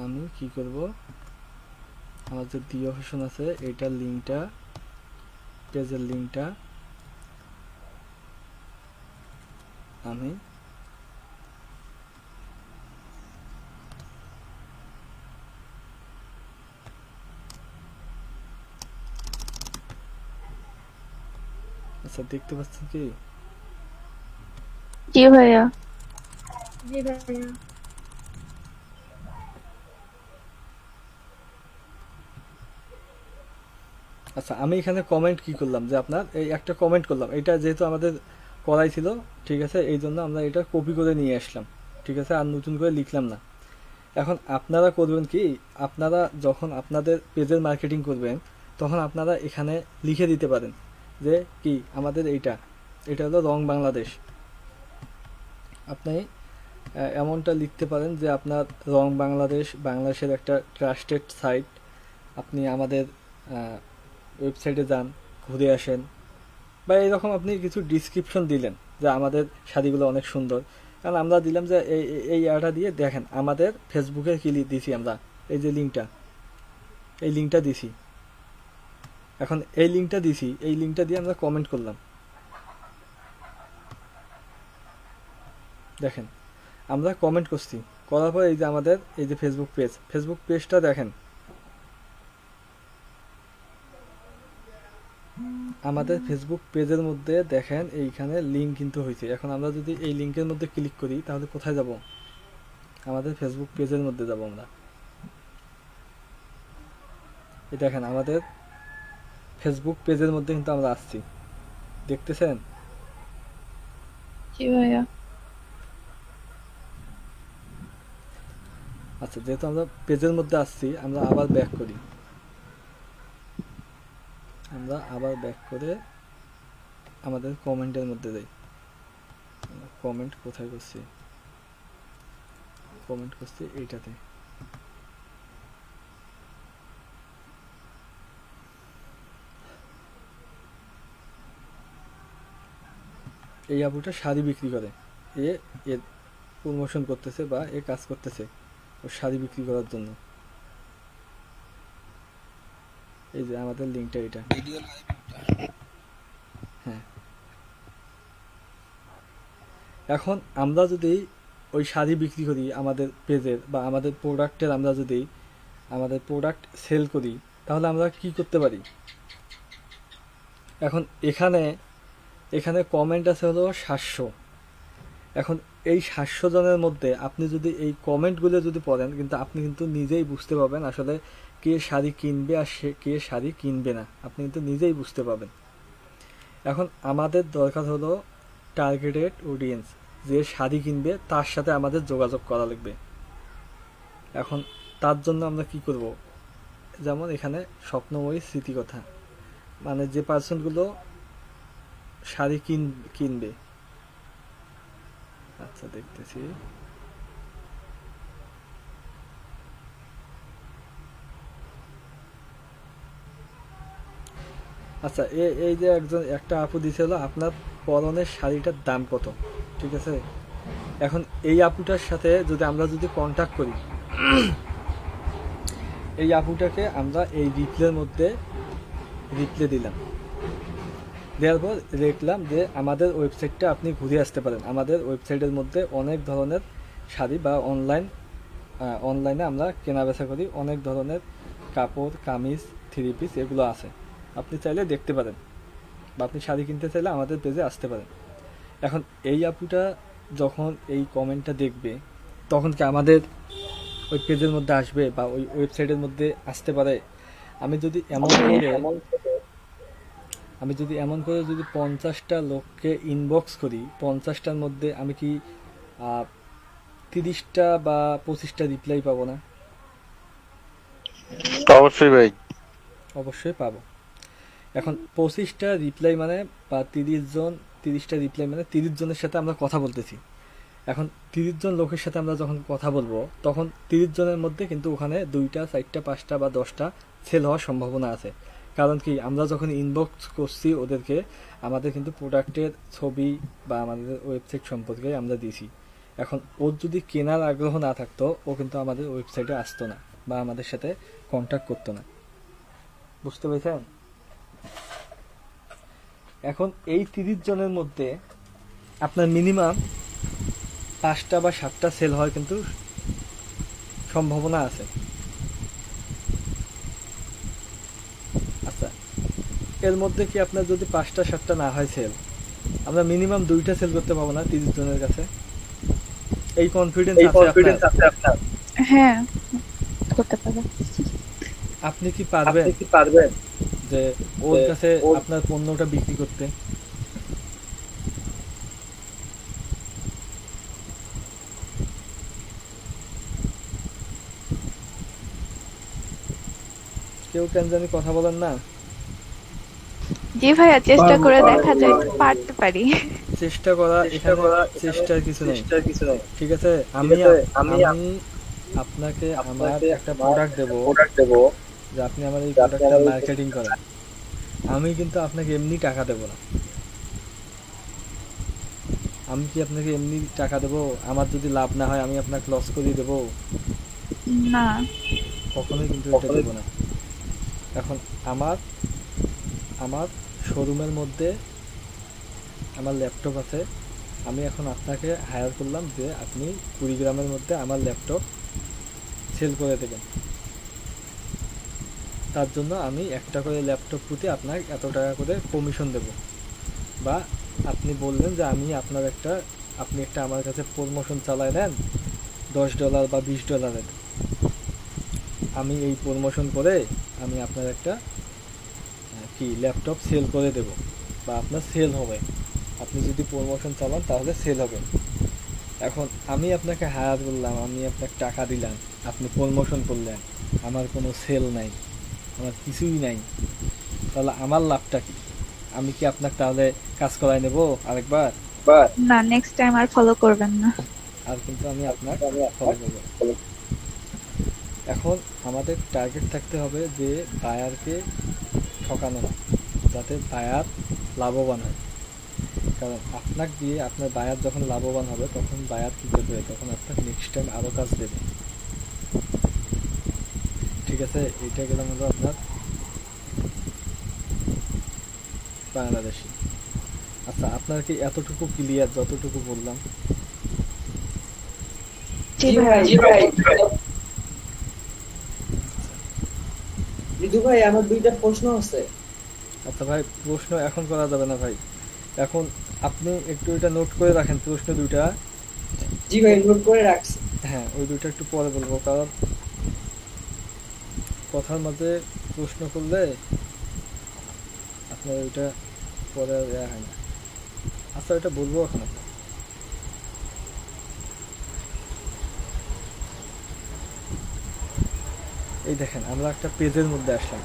আমি কি করব, আমার যে দিও ফ্যাশন আছে এইটার লিংকটা, পেজের লিংকটা আমি আচ্ছা দেখতে পাচ্ছেন কি? জি ভাইয়া। আচ্ছা, আমি এখানে কমেন্ট কি করলাম যে আপনার এই একটা কমেন্ট করলাম, এটা যেহেতু আমাদের করাই ছিল, ঠিক আছে, এই জন্য আমরা এটা কপি করে নিয়ে আসলাম, ঠিক আছে, আর নতুন করে লিখলাম না। এখন আপনারা করবেন কি, আপনারা যখন আপনাদের পেজের মার্কেটিং করবেন তখন আপনারা এখানে লিখে দিতে পারেন যে কি আমাদের এটা হলো রং বাংলাদেশ। আপনি এমনটা লিখতে পারেন যে আপনার রং বাংলাদেশের একটা ট্রাস্টেড সাইট, আপনি আমাদের ওয়েবসাইটে যান, ঘুরে আসেন, বা এইরকম আপনি কিছু ডিসক্রিপশন দিলেন যে আমাদের শাড়িগুলো অনেক সুন্দর। কারণ আমরা দিলাম যে এই ইয়াটা দিয়ে দেখেন আমাদের ফেসবুকে কি দিছি আমরা, এই যে এই লিঙ্কটা দিছি। এখন এই লিঙ্কটা দিয়ে আমরা কমেন্ট করলাম। দেখেন আমরা কমেন্ট করছি, করার পর এই যে আমাদের এই যে ফেসবুক পেজটা দেখেন, আমাদের ফেসবুক পেজের মধ্যে দেখেন এইখানে লিঙ্ক কিন্তু হয়েছে। এখন আমরা যদি এই লিঙ্কের মধ্যে ক্লিক করি তাহলে কোথায় যাব? আমাদের ফেসবুক পেজের মধ্যে যাব আমরা। এই দেখেন আমাদের ফেসবুক পেজের মধ্যে কিন্তু আমরা আসছি, দেখতেছেন? জি ভাইয়া। আচ্ছা, যেহেতু আমরা পেজের মধ্যে আসছি, আমরা আবার ব্যাক করি। আমরা আবার ব্যাক করে আমাদের কমেন্টের মধ্যে যাই। কমেন্ট কোথায় করছি? কমেন্ট করছি এইটাতে। এই আপুটা শাড়ি বিক্রি করে, এর প্রমোশন করতেছে বা এ কাজ করতেছে ও শাড়ি বিক্রি করার জন্য। এই যে আমাদের লিঙ্কটা এটা। হ্যাঁ, এখন আমরা যদি ওই শাড়ি বিক্রি করি আমাদের পেজের বা আমাদের প্রোডাক্টের, আমরা যদি আমাদের প্রোডাক্ট সেল করি তাহলে আমরা কি করতে পারি? এখন এখানে কমেন্ট আছে হলো 700। এখন এই 700 জনের মধ্যে আপনি যদি এই কমেন্টগুলো যদি পড়েন, কিন্তু আপনি কিন্তু নিজেই বুঝতে পারবেন আসলে কে শাড়ি কিনবে আর কে শাড়ি কিনবে না, আপনি কিন্তু নিজেই বুঝতে পারবেন। এখন আমাদের দরকার হলো টার্গেটেড অডিয়েন্স, যে শাড়ি কিনবে তার সাথে আমাদের যোগাযোগ করা লাগবে। এখন তার জন্য আমরা কি করব? যেমন এখানে স্বপ্নময়ী স্মৃতিকথা, মানে যে পার্সনগুলো শাড়ি কিনবে। আচ্ছা দেখতেছি, আচ্ছা এই যে একটা আপু দিছে হলো আপনার পরনের শাড়িটার দাম কত, ঠিক আছে, এখন এই আপুটার সাথে আমরা যদি কন্ট্যাক্ট করি, এই আপুটাকে আমরা এই রিপ্লের মধ্যে রিপ্লে দিলাম, দেওয়ার পর দেখলাম যে আমাদের ওয়েবসাইটটা আপনি ঘুরে আসতে পারেন। আমাদের ওয়েবসাইটের মধ্যে অনেক ধরনের শাড়ি বা অনলাইনে আমরা কেনাবেচা করি, অনেক ধরনের কাপড়, কামিজ, থ্রি পিস এগুলো আছে, আপনি চাইলে দেখতে পারেন, বা আপনি শাড়ি কিনতে চাইলে আমাদের পেজে আসতে পারেন। এখন এই আপুটা যখন এই কমেন্টটা দেখবে তখন কি আমাদের ওই পেজের মধ্যে আসবে বা ওই ওয়েবসাইটের মধ্যে আসতে পারে? আমি যদি এমন করে যদি 50টা লোককে ইনবক্স করি, 50টার মধ্যে আমি কি 30টা বা 25টা রিপ্লাই পাবো না? অবশ্যই ভাই, অবশ্যই পাবো। এখন 25টা রিপ্লাই মানে বা 30টা রিপ্লাই মানে 30 জনের সাথে আমরা কথা বলতেছি। এখন 30 জন লোকের সাথে আমরা যখন কথা বলবো তখন 30 জনের মধ্যে কিন্তু ওখানে 2টা, 4টা, 5টা বা 10টা সেল হওয়ার সম্ভাবনা আছে। কারণ কি, আমরা যখন ইনবক্স করছি ওদেরকে, আমাদের কিন্তু প্রোডাক্টের ছবি বা আমাদের ওয়েবসাইট সম্পর্কে আমরা দিয়েছি। এখন ওর যদি কেনার আগ্রহ না থাকতো ও কিন্তু আমাদের ওয়েবসাইটে আসতো না বা আমাদের সাথে কন্ট্যাক্ট করতো না। বুঝতে পেরেছেন? এখন এই 30 জনের মধ্যে আপনার মিনিমাম 5টা বা 7টা সেল হওয়ার কিন্তু সম্ভাবনা আছে। আচ্ছা, এর মধ্যে কি আপনার যদি 5টা 7টা না হয় সেল, আমরা মিনিমাম 2টা সেল করতে পাবো না 30 জনের কাছে? এই কনফিডেন্স আছে আপনার? হ্যাঁ, করতে পারবো। আপনি কি পারবেন যে ওর কাছে আপনার পণ্যটা বিক্রি করতে? কেউ কেন জানি কথা বলেন না। জি ভাইয়া, চেষ্টা করে দেখা যায় পারতে পারি। চেষ্টা করা, এখানে চেষ্টার কিছু নেই, ঠিক আছে? আমি আপনাকে আমার একটা প্রোডাক্ট দেবো যে আপনি আমার এই প্রোডাক্টটা মার্কেটিং করেন। আমি কিন্তু আপনাকে এমনি টাকা দেবো না। আমি কি আপনাকে এমনি টাকা দেবো? আমার যদি লাভ না হয় আমি আপনাকে লস করিয়ে দেবো? না, কখনোই কিন্তু এটা দেবো না। এখন আমার শোরুমের মধ্যে আমার ল্যাপটপ আছে, আমি এখন আপনাকে হায়ার করলাম যে আপনি কুড়িগ্রামের মধ্যে আমার ল্যাপটপ সেল করে দেবেন। তার জন্য আমি একটা করে ল্যাপটপ প্রতি আপনার এত টাকা করে কমিশন দেব। বা আপনি বললেন যে আপনি একটা আমার কাছে প্রমোশন চালায় নেন $10 বা $20, আমি এই প্রমোশন করে আমি আপনার একটা ল্যাপটপ সেল করে দেব বা আপনার সেল হবে। আপনি যদি প্রমোশন চালান তাহলে সেল হবে। এখন আমি আপনাকে হায়ার করলাম, আমি আপনাকে টাকা দিলাম, আপনি প্রমোশন করলেন, আমার কোনো সেল নাই, আমার কিছুই নাই, তাহলে আমার লাভটা কি? আমি কি আপনাকে তাহলে কাজ করাই নেব আরেকবার? না, নেক্সট টাইম আর ফলো করবেন না। আর কিন্তু আমি আপনাকে ফলো করব। এখন আমাদের টার্গেট থাকতে হবে যে বায়ারকে ঠকানো না, যাতে বায়ার লাভবান হয়। কারণ আপনাকে দিয়ে আপনার বায়ার যখন লাভবান হবে তখন বায়ার কী করবে, তখন আপনাকে নেক্সট টাইম আরও কাজ দেবে। ঠিক আছে? এইটা গেলাম হলো আপনার বাংলাদেশি। আচ্ছা, আপনার কি এতটুকু ক্লিয়ার যতটুকু বললাম? ঋতু ভাই, আমার 2টা প্রশ্ন আছে। আচ্ছা ভাই, প্রশ্ন এখন করা যাবে না ভাই, এখন আপনি একটু এটা নোট করে রাখেন প্রশ্ন 2টা। জি ভাই, নোট করে রাখছি। হ্যাঁ, ওই 2টা একটু পরে বলবো, কারণ কথার মাঝে প্রশ্ন করলে আপনার ওইটা পরে দেওয়া হয় না। আচ্ছা, ওইটা বলবো এখন আপনার। এই দেখেন, আমরা একটা পেজের মধ্যে আসলাম।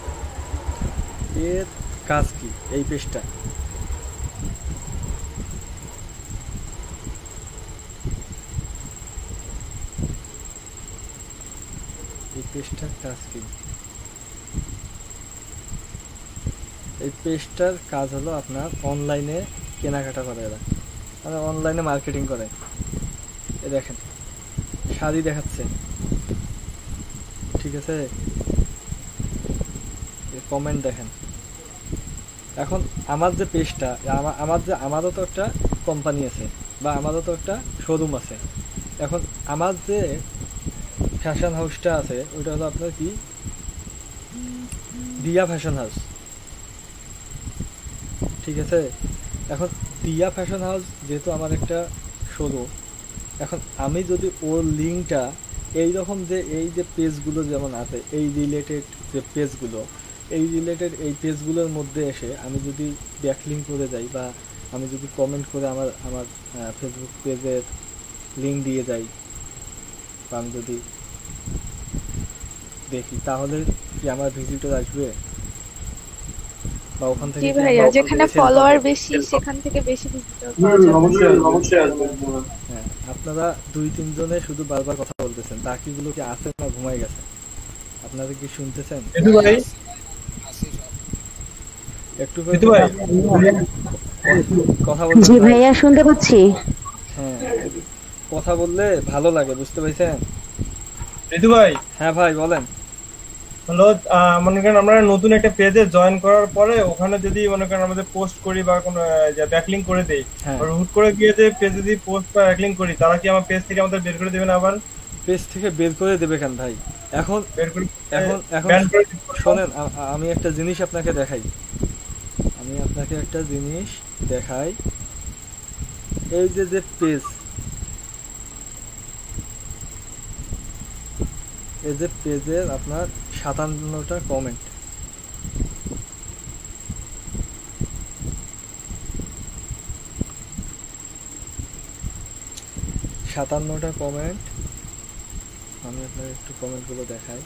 এর কাজ কি? এই পেজটা পেজটার কাজ কি? এই পেজটার কাজ হলো আপনার অনলাইনে কেনাকাটা করে, এরা মানে অনলাইনে মার্কেটিং করে। এ দেখেন শাড়ি দেখাচ্ছে, ঠিক আছে, কমেন্ট দেখেন। এখন আমার যে পেজটা, আমারও তো একটা কোম্পানি আছে বা আমারও তো একটা শোরুম আছে। এখন আমার যে ফ্যাশন হাউসটা আছে ওইটা হলো আপনার কি দিয়া ফ্যাশন হাউস, ঠিক আছে। এখন দিয়া ফ্যাশন হাউস যেহেতু আমার একটা শোরুম, এখন আমি যদি ওর লিঙ্কটা এইরকম যে এই যে পেজগুলো যেমন আছে এই রিলেটেড যে পেজগুলো, এই রিলেটেড এই পেজগুলোর মধ্যে এসে আমি যদি ব্যাকলিঙ্ক করে যাই বা আমি যদি কমেন্ট করে আমার ফেসবুক পেজের লিঙ্ক দিয়ে যাই বা আমি যদি দেখি, তাহলে কি আমার ভিজিটর আসবে বা ওখান থেকে জি ভাইয়া, যেখানে ফলোয়ার বেশি সেখান থেকে বেশি ভিজিটর পাওয়া যাবে। অবশ্যই আসবে। হ্যাঁ, আপনারা 2-3 জনে শুধু বারবার কথা বলতেছেন, বাকিগুলো কি আছে না ঘুমাই গেছে? আপনারা কি শুনতেছেন? একটু করে কথা বলতে। জি ভাইয়া শুনতে পাচ্ছি। হ্যাঁ, কথা বললে ভালো লাগে, বুঝতে পারছেন? ঋতু ভাই। হ্যাঁ ভাই বলেন। হলো মনে করেন আমরা নতুন একটা পেজে জয়েন করার পরে ওখানে যদি মনে করেন আমাদের পোস্ট করি বা কোনো ব্যাকলিঙ্ক করে দেই, হুট করে গিয়ে যে পেজে যদি পোস্ট বা ব্যাকলিঙ্ক করি, তারা কি আমার পেজ থেকে আমাদের বের করে দেবে না? আবার পেজ থেকে বের করে দেবে কেন ভাই? এখন শোনেন, আমি একটা জিনিস আপনাকে দেখাই, এই যে পেজ, এই যে পেজের আপনার 57টা কমেন্ট, আমি আপনাকে একটু কমেন্টগুলো দেখাই।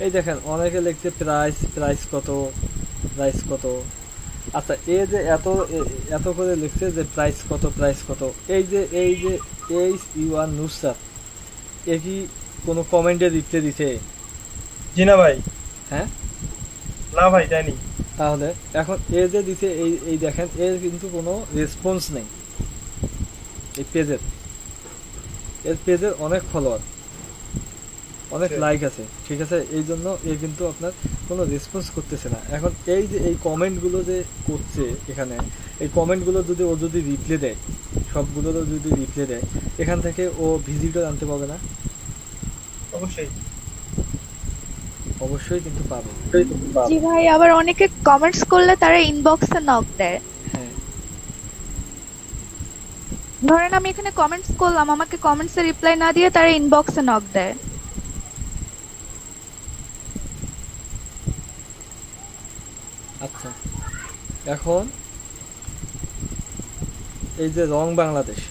এই দেখেন অনেকে লিখছে প্রাইস কত। আচ্ছা, এই যে এত করে লিখছে যে প্রাইস কত। এই যে ইউ আর নুসরাত, এ কি কোনো কমেন্টে রিপ্লাই দিছে? জি না ভাই। হ্যাঁ না ভাই, জানি। তাহলে এখন এ যে দিছে এই দেখেন, এর কিন্তু কোনো রেসপন্স নেই। এই পেজের অনেক ফলোয়ার, অনেক লাইক আছে, ঠিক আছে, এই জন্য এ কিন্তু আপনার কোনো রেসপন্স করতেছে না। এখন এই যে এই কমেন্টগুলো যে করছে এখানে, এই কমেন্টগুলো যদি ও যদি রিপ্লাই দেয়, সবগুলোরও যদি রিপ্লাই দেয়, এখান থেকে ও ভিজিটর আনতে পাবে না? অবশ্যই কিন্তু পাবে। জি ভাই, আবার অনেকে কমেন্টস করলে তারা ইনবক্সে নক দেয়। হ্যাঁ, ধরেন আমি এখানে কমেন্টস করলাম, আমাকে কমেন্টসে রিপ্লাই না দিয়ে তারা ইনবক্সে নক দেয়। আচ্ছা, এখন এই যে রং বাংলাদেশ,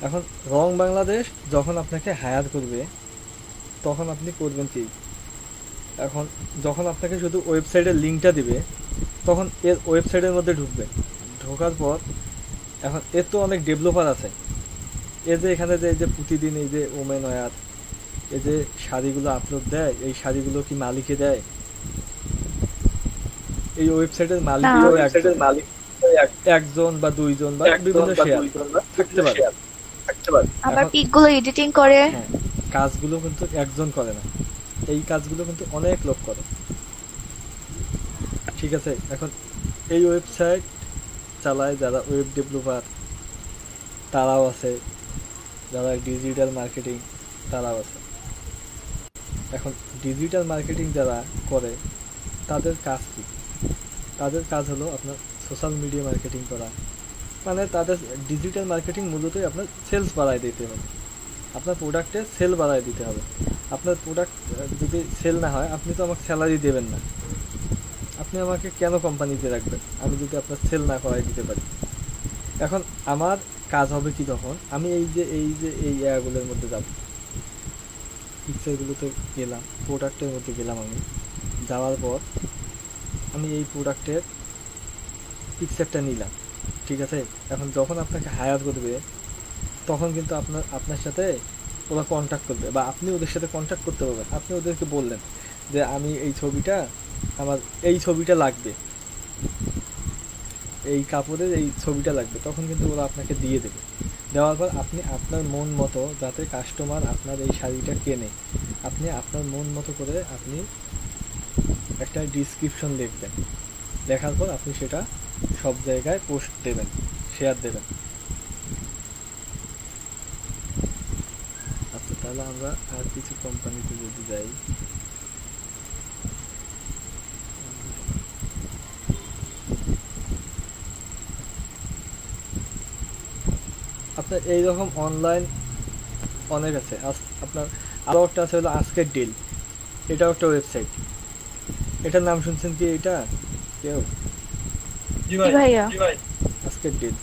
এখন রং বাংলাদেশ যখন আপনাকে হায়ার করবে তখন আপনি করবেন কি? এখন যখন আপনাকে শুধু ওয়েবসাইটের লিঙ্কটা দিবে, তখন এর ওয়েবসাইটের মধ্যে ঢুকবেন। ঢোকার পর এখন এর তো অনেক ডেভেলপার আছে, এই যে এখানে যে প্রতিদিন এই যে ওমেন ওয়্যার, এই যে শাড়িগুলো আপলোড দেয়, এই শাড়িগুলো কি মালিকে দেয়? এই ওয়েবসাইটের মালিকও একজন বা দুইজন বা বিভিন্ন শেয়ার থাকতে পারে। আবার পিকগুলো এডিটিং করে, কাজগুলো কিন্তু একজন করে না, এই কাজগুলো কিন্তু অনেক লোক করে, ঠিক আছে। এখন এই ওয়েবসাইট চালায় যারা ওয়েব ডেভেলপার, তারাও আছে, যারা ডিজিটাল মার্কেটিং তারাও আছে। এখন ডিজিটাল মার্কেটিং যারা করে তাদের কাজ কি? তাদের কাজ হলো আপনার সোশ্যাল মিডিয়া মার্কেটিং করা, মানে তাদের ডিজিটাল মার্কেটিং মূলতই আপনার সেলস বাড়ায় দিতে হবে, আপনার প্রোডাক্টে সেল বাড়ায় দিতে হবে। আপনার প্রোডাক্ট যদি সেল না হয়, আপনি তো আমাকে স্যালারি দেবেন না, আপনি আমাকে কেন কোম্পানিতে রাখবেন আমি যদি আপনার সেল না করাই দিতে পারি? এখন আমার কাজ হবে কি, তখন আমি এই ইয়াগুলোর মধ্যে যাব, পিকচারগুলোতে গেলাম, প্রোডাক্টের মধ্যে গেলাম, আমি যাওয়ার পর আমি এই প্রোডাক্টের পিকচারটা নিলাম, ঠিক আছে। এখন যখন আপনাকে হায়ার করবে তখন কিন্তু আপনার সাথে ওরা কন্ট্যাক্ট করবে বা আপনি ওদের সাথে কন্ট্যাক্ট করতে পারবেন। আপনি ওদেরকে বললেন যে আমি আমার এই ছবিটা লাগবে, এই কাপড়ের এই ছবিটা লাগবে, তখন কিন্তু ওরা আপনাকে দিয়ে দেবে। দেওয়ার পর আপনি আপনার মন মতো, যাতে কাস্টমার আপনার এই শাড়িটা কেনে, আপনি আপনার মন মতো করে আপনি একটা ডিসক্রিপশন লিখবেন। লেখার পর আপনি সেটা সব জায়গায় পোস্ট দেবেন, শেয়ার দেবেন। আচ্ছা, তাহলে আমরা আর কিছু কোম্পানিতে যদি যাই, আপনার এইরকম অনলাইন অনেক আছে। আপনার আরও একটা আছে হলো আজকের ডিল, এটাও একটা ওয়েবসাইট। এটার নাম শুনছেন কি এটা কেউ? আজকের ডিল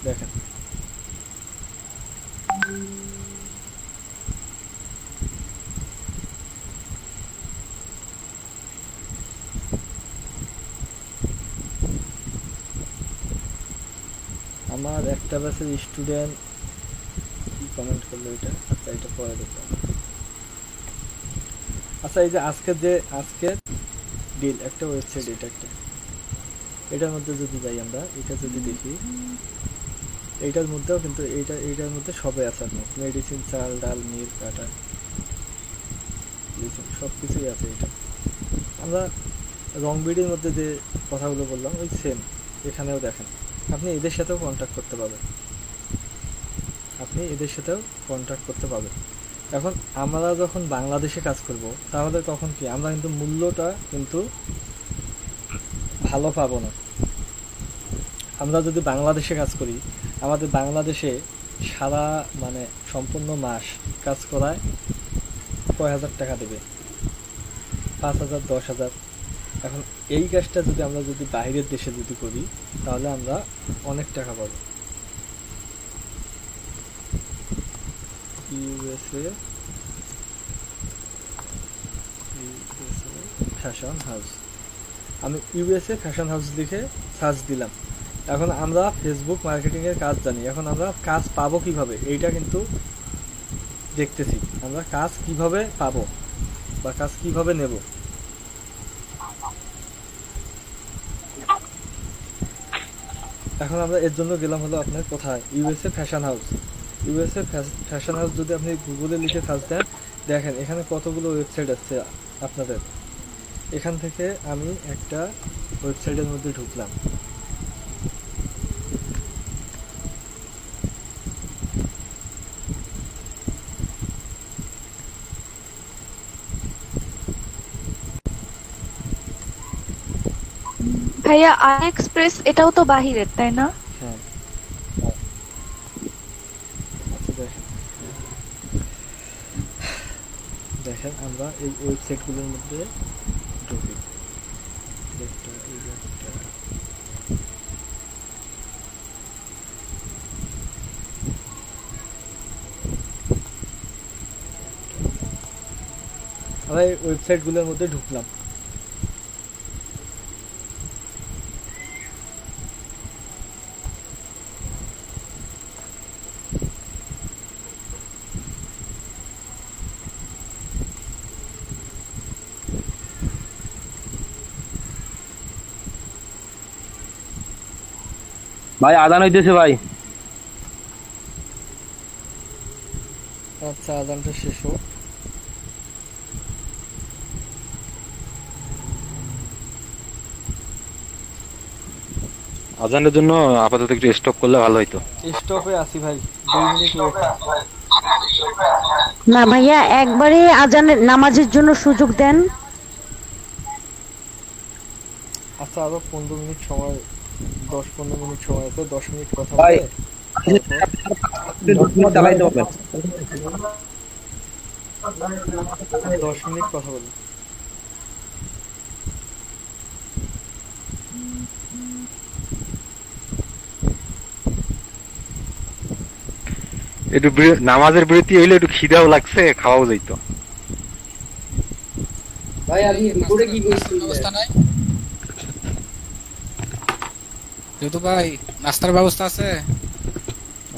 দেখেন, আমার একটা ব্যাচের স্টুডেন্ট কি কমেন্ট করলো এটা। আচ্ছা, এটা পরে দেখলাম। আচ্ছা, এই যে আজকের ডিল একটা ওয়েবসাইট, এটা একটা, এটার মধ্যে যদি যাই আমরা, এটা যদি দেখি, এইটার মধ্যেও কিন্তু এইটার মধ্যে সবে আছে আপনার মেডিসিন, চাল, ডাল, মিল্ক, আটা, সব কিছুই আছে। এটা আমরা রং বিডির মধ্যে যে কথাগুলো বললাম ওই সেম এখানেও দেখেন, আপনি এদের সাথেও কন্ট্যাক্ট করতে পারবেন। এখন আমরা যখন বাংলাদেশে কাজ করব, তাহলে তখন কি আমরা কিন্তু মূল্যটা কিন্তু ভালো পাবো না। আমরা যদি বাংলাদেশে কাজ করি, আমাদের বাংলাদেশে সারা মানে সম্পূর্ণ মাস কাজ করায় কয় হাজার টাকা দেবে? 5,000, 10,000। এখন এই কাজটা যদি আমরা বাইরের দেশে যদি করি, তাহলে আমরা অনেক টাকা পাবো। ইউএসএ ফ্যাশন হাউস, আমি ইউএসএ ফ্যাশন হাউস লিখে সার্চ দিলাম। এখন আমরা ফেসবুক মার্কেটিংয়ের কাজ জানি, এখন আমরা কাজ পাবো কিভাবে এইটা কিন্তু দেখতেছি। আমরা কাজ কিভাবে পাবো বা কাজ কিভাবে নেব। এখন আমরা এর জন্য গেলাম হলো আপনার কোথায়, USA fashion house. USA fashion house যদি আপনি গুগলে লিখে সার্চ দেন, দেখেন এখানে কতগুলো ওয়েবসাইট আছে আপনাদের। এখান থেকে আমি একটা ওয়েবসাইটের মধ্যে ঢুকলাম। ভাইয়া আলি এক্সপ্রেস এটাও তো বাহিরের, তাই না? হ্যাঁ, দেখেন আমরা এই ওয়েবসাইটগুলোর মধ্যে ঢুকি। আমরা এই ওয়েবসাইটগুলোর মধ্যে ঢুকলাম। ভাই আজান হইতেছে ভাই। আচ্ছা, আজানটা শেষ হোক। আজানের জন্য আপাতত একটু স্টপ করলে ভালো হইতো। স্টপে আছি ভাই, 2 মিনিট ওয়েট। না ভাইয়া, একবারে আজানের নামাজের জন্য সুযোগ দেন। আচ্ছা, আরো 15 মিনিট সময়, 10-15 মিনিট সময় আছে। 10 মিনিট কথা বলে 10 মিনিট কথা বলি। একটু নামাজের বিরতি হইলে একটু খিদাও লাগছে, খাওয়াও যাইতো। ভাই আমি রিপোর্টে কি কইছি ব্যবস্থা নাই যেহেতু ভাই, নাস্তার ব্যবস্থা আছে?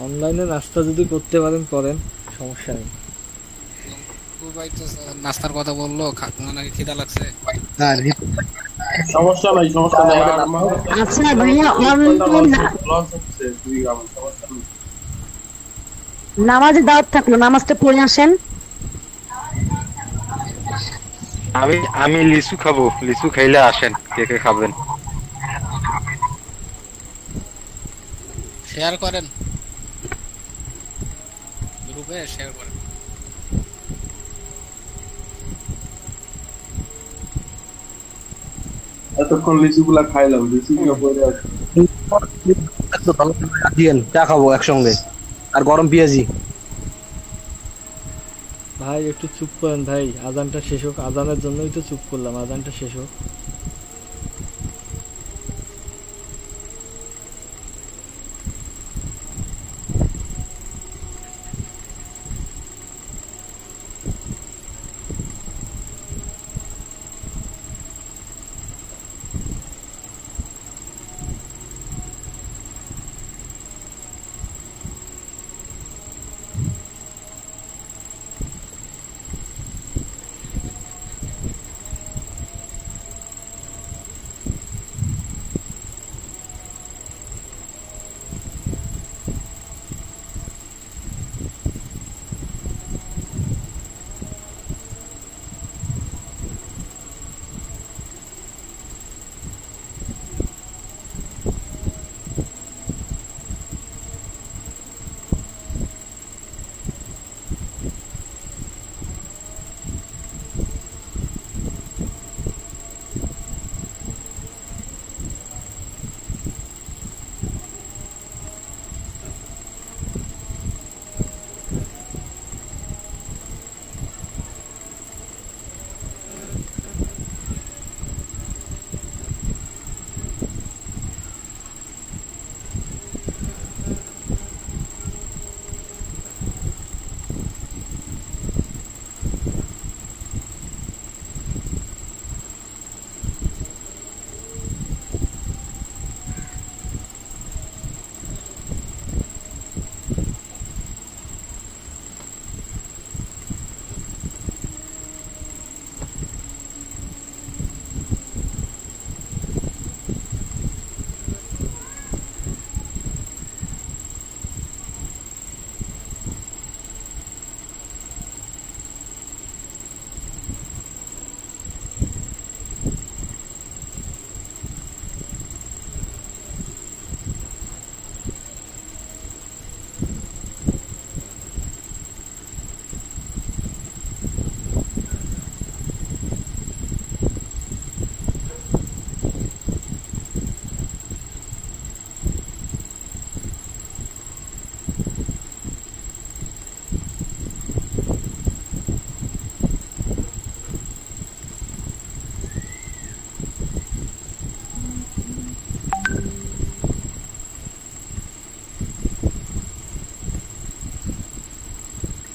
অনলাইনে নাস্তা যদি করতে পারেন করেন, সমস্যা নেই। ভাই তো নাস্তার কথা বললো, নাকি খিদা লাগছে। সমস্যা নাই, সমস্যা নাই। আচ্ছা ভাইয়া, নামাজে দাওয়াত থাকলো, নামাজটা পড়ে আসেন। আমি আমি লিচু খাবো, লিচু খাইলে আসেন, কে কে খাবেন। শেয়ার করেন, গ্রুপে শেয়ার করেন। এতক্ষণ লিচুগুলা খাইলাম, লিচুগুলো পড়ে আছে। দিয়েন চা খাবো একসঙ্গে, আর গরম পেঁয়াজি। ভাই একটু চুপ করেন ভাই, আজানটা শেষ হোক, আজানের জন্যই তো চুপ করলাম, আজানটা শেষ হোক।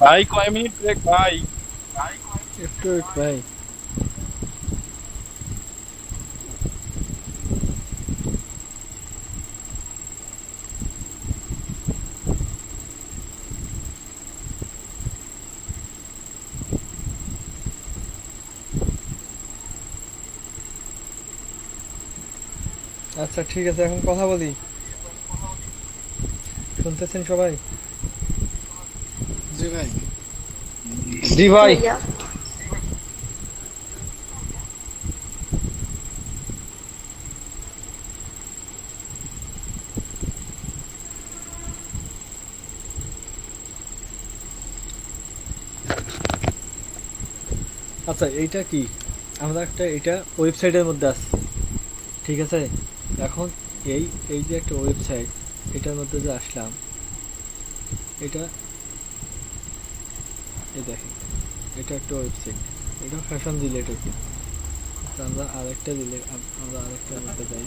ভাই কয় মিনিট ব্রেক ভাই? একটু ভাই আচ্ছা ঠিক আছে, এখন কথা বলি, শুনতেছেন সবাই? জি ভাই। জি ভাই। আচ্ছা এইটা কি, আমরা একটা এটা ওয়েবসাইটের মধ্যে আছে, ঠিক আছে? এখন এই এই যে একটা ওয়েবসাইট, এটার মধ্যে যে আসলাম, এটা এই দেখেন, এটা একটা ওয়েবসাইট, এটা ফ্যাশন রিলেটেড। আমরা আরেকটা আমরা আরেকটার মধ্যে যাই,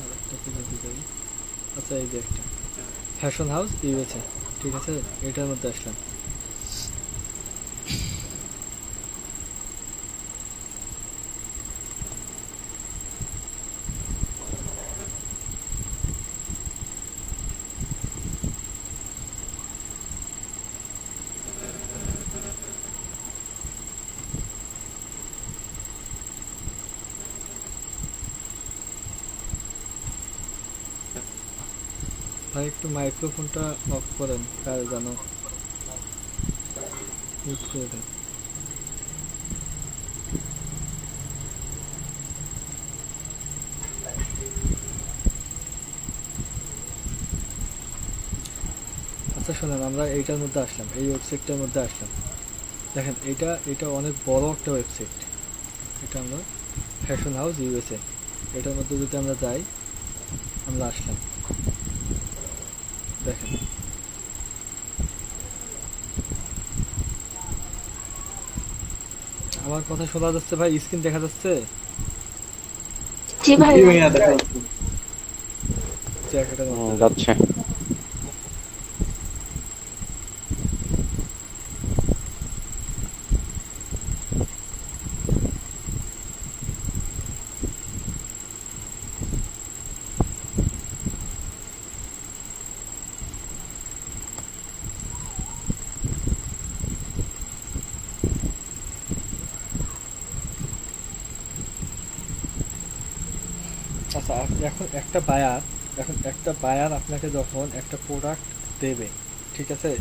আরেকটাতে যদি যাই, আচ্ছা এই যে একটা ফ্যাশন হাউস ইউএসএ, ঠিক আছে? এটার মধ্যে আসলাম। ভাই একটু মাইক্রোফোনটা অফ করেন, কার জানো মিউট করে দেন। আচ্ছা শোনেন, আমরা এইটার মধ্যে আসলাম, এই ওয়েবসাইটটার মধ্যে আসলাম। দেখেন এটা অনেক বড় একটা ওয়েবসাইট। এটা আমরা ফ্যাশন হাউস ইউএসএ, এটার মধ্যে যদি আমরা যাই, আমরা আসলাম। দেখেন আমার কথা শোনা যাচ্ছে ভাই? স্ক্রিন দেখা যাচ্ছে? জি ভাই যাচ্ছে। আচ্ছা এখন একটা বায়ার আপনাকে যখন একটা প্রোডাক্ট দেবে, ঠিক আছে,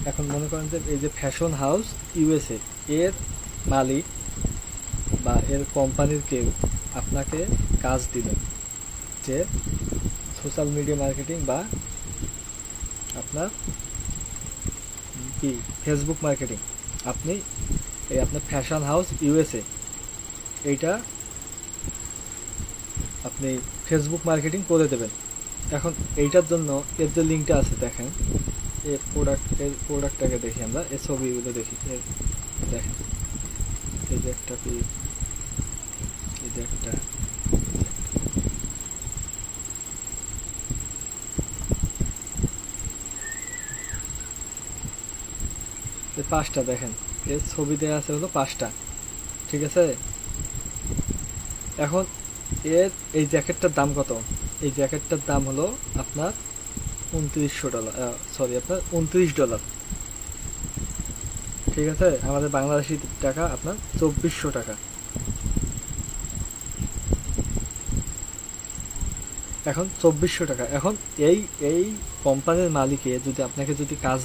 এখন মনে করেন যে এই যে ফ্যাশন হাউস ইউএসএ এর মালিক বা এর কোম্পানির কেউ আপনাকে কাজ দিলেন যে সোশ্যাল মিডিয়া মার্কেটিং বা আপনার কি ফেসবুক মার্কেটিং, আপনি এই আপনার ফ্যাশন হাউস ইউএসএ এইটা আপনি ফেসবুক মার্কেটিং করে দেবেন। এখন এইটার জন্য এর যে লিঙ্কটা আছে দেখেন, এর প্রোডাক্টটাকে দেখি আমরা, এর ছবিগুলো দেখি, দেখেন এই যে একটা পিক, এই যে একটা, পাঁচটা দেখেন, এর ছবি দেওয়া আছে হলো 5টা, ঠিক আছে। এখন এর এই জ্যাকেটটার দাম কত? এই জ্যাকেটটার দাম হলো আপনার $29, ঠিক আছে, আমাদের বাংলাদেশি টাকা আপনার 2400 টাকা। এখন 2400 টাকা। এখন এই কোম্পানির মালিকে যদি আপনাকে যদি কাজ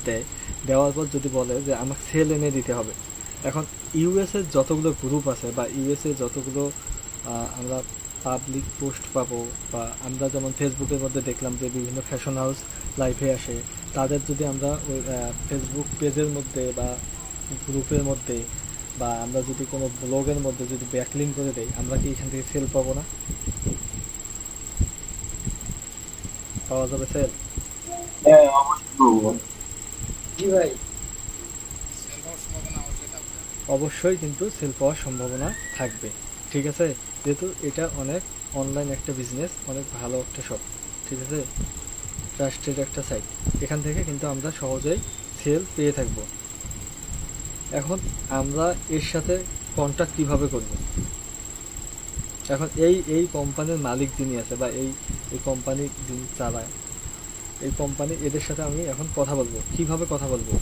দেওয়ার পর যদি বলে যে আমাকে সেল এনে দিতে হবে, এখন ইউএসএ যতগুলো গ্রুপ আছে বা ইউএসএ যতগুলো আমরা পাবলিক পোস্ট পাবো, বা আমরা যেমন ফেসবুকের মধ্যে দেখলাম যে বিভিন্ন ফ্যাশন হাউস লাইভে আসে, তাদের যদি আমরা ওই ফেসবুক পেজের মধ্যে বা গ্রুপের মধ্যে বা আমরা যদি কোনো ব্লগের মধ্যে যদি ব্যাকলিঙ্ক করে দেই, আমরা কি এখান থেকে সেল পাবো না? পাওয়া যাবে সেল? অবশ্যই কিন্তু সেল পাওয়ার সম্ভাবনা থাকবে, ঠিক আছে, যেহেতু এটা অনেক অনলাইন একটা বিজনেস, অনেক ভালো একটা শপ, ঠিক আছে, ট্রাস্টেড একটা সাইট, এখান থেকে কিন্তু আমরা সহজেই সেল পেয়ে থাকবো। এখন আমরা এর সাথে কন্ট্যাক্ট কিভাবে করব? এখন এই কোম্পানির মালিক যিনি আছে বা এই কোম্পানি যিনি চালায়, এই কোম্পানি, এদের সাথে আমি এখন কথা বলবো। কিভাবে কথা বলবো?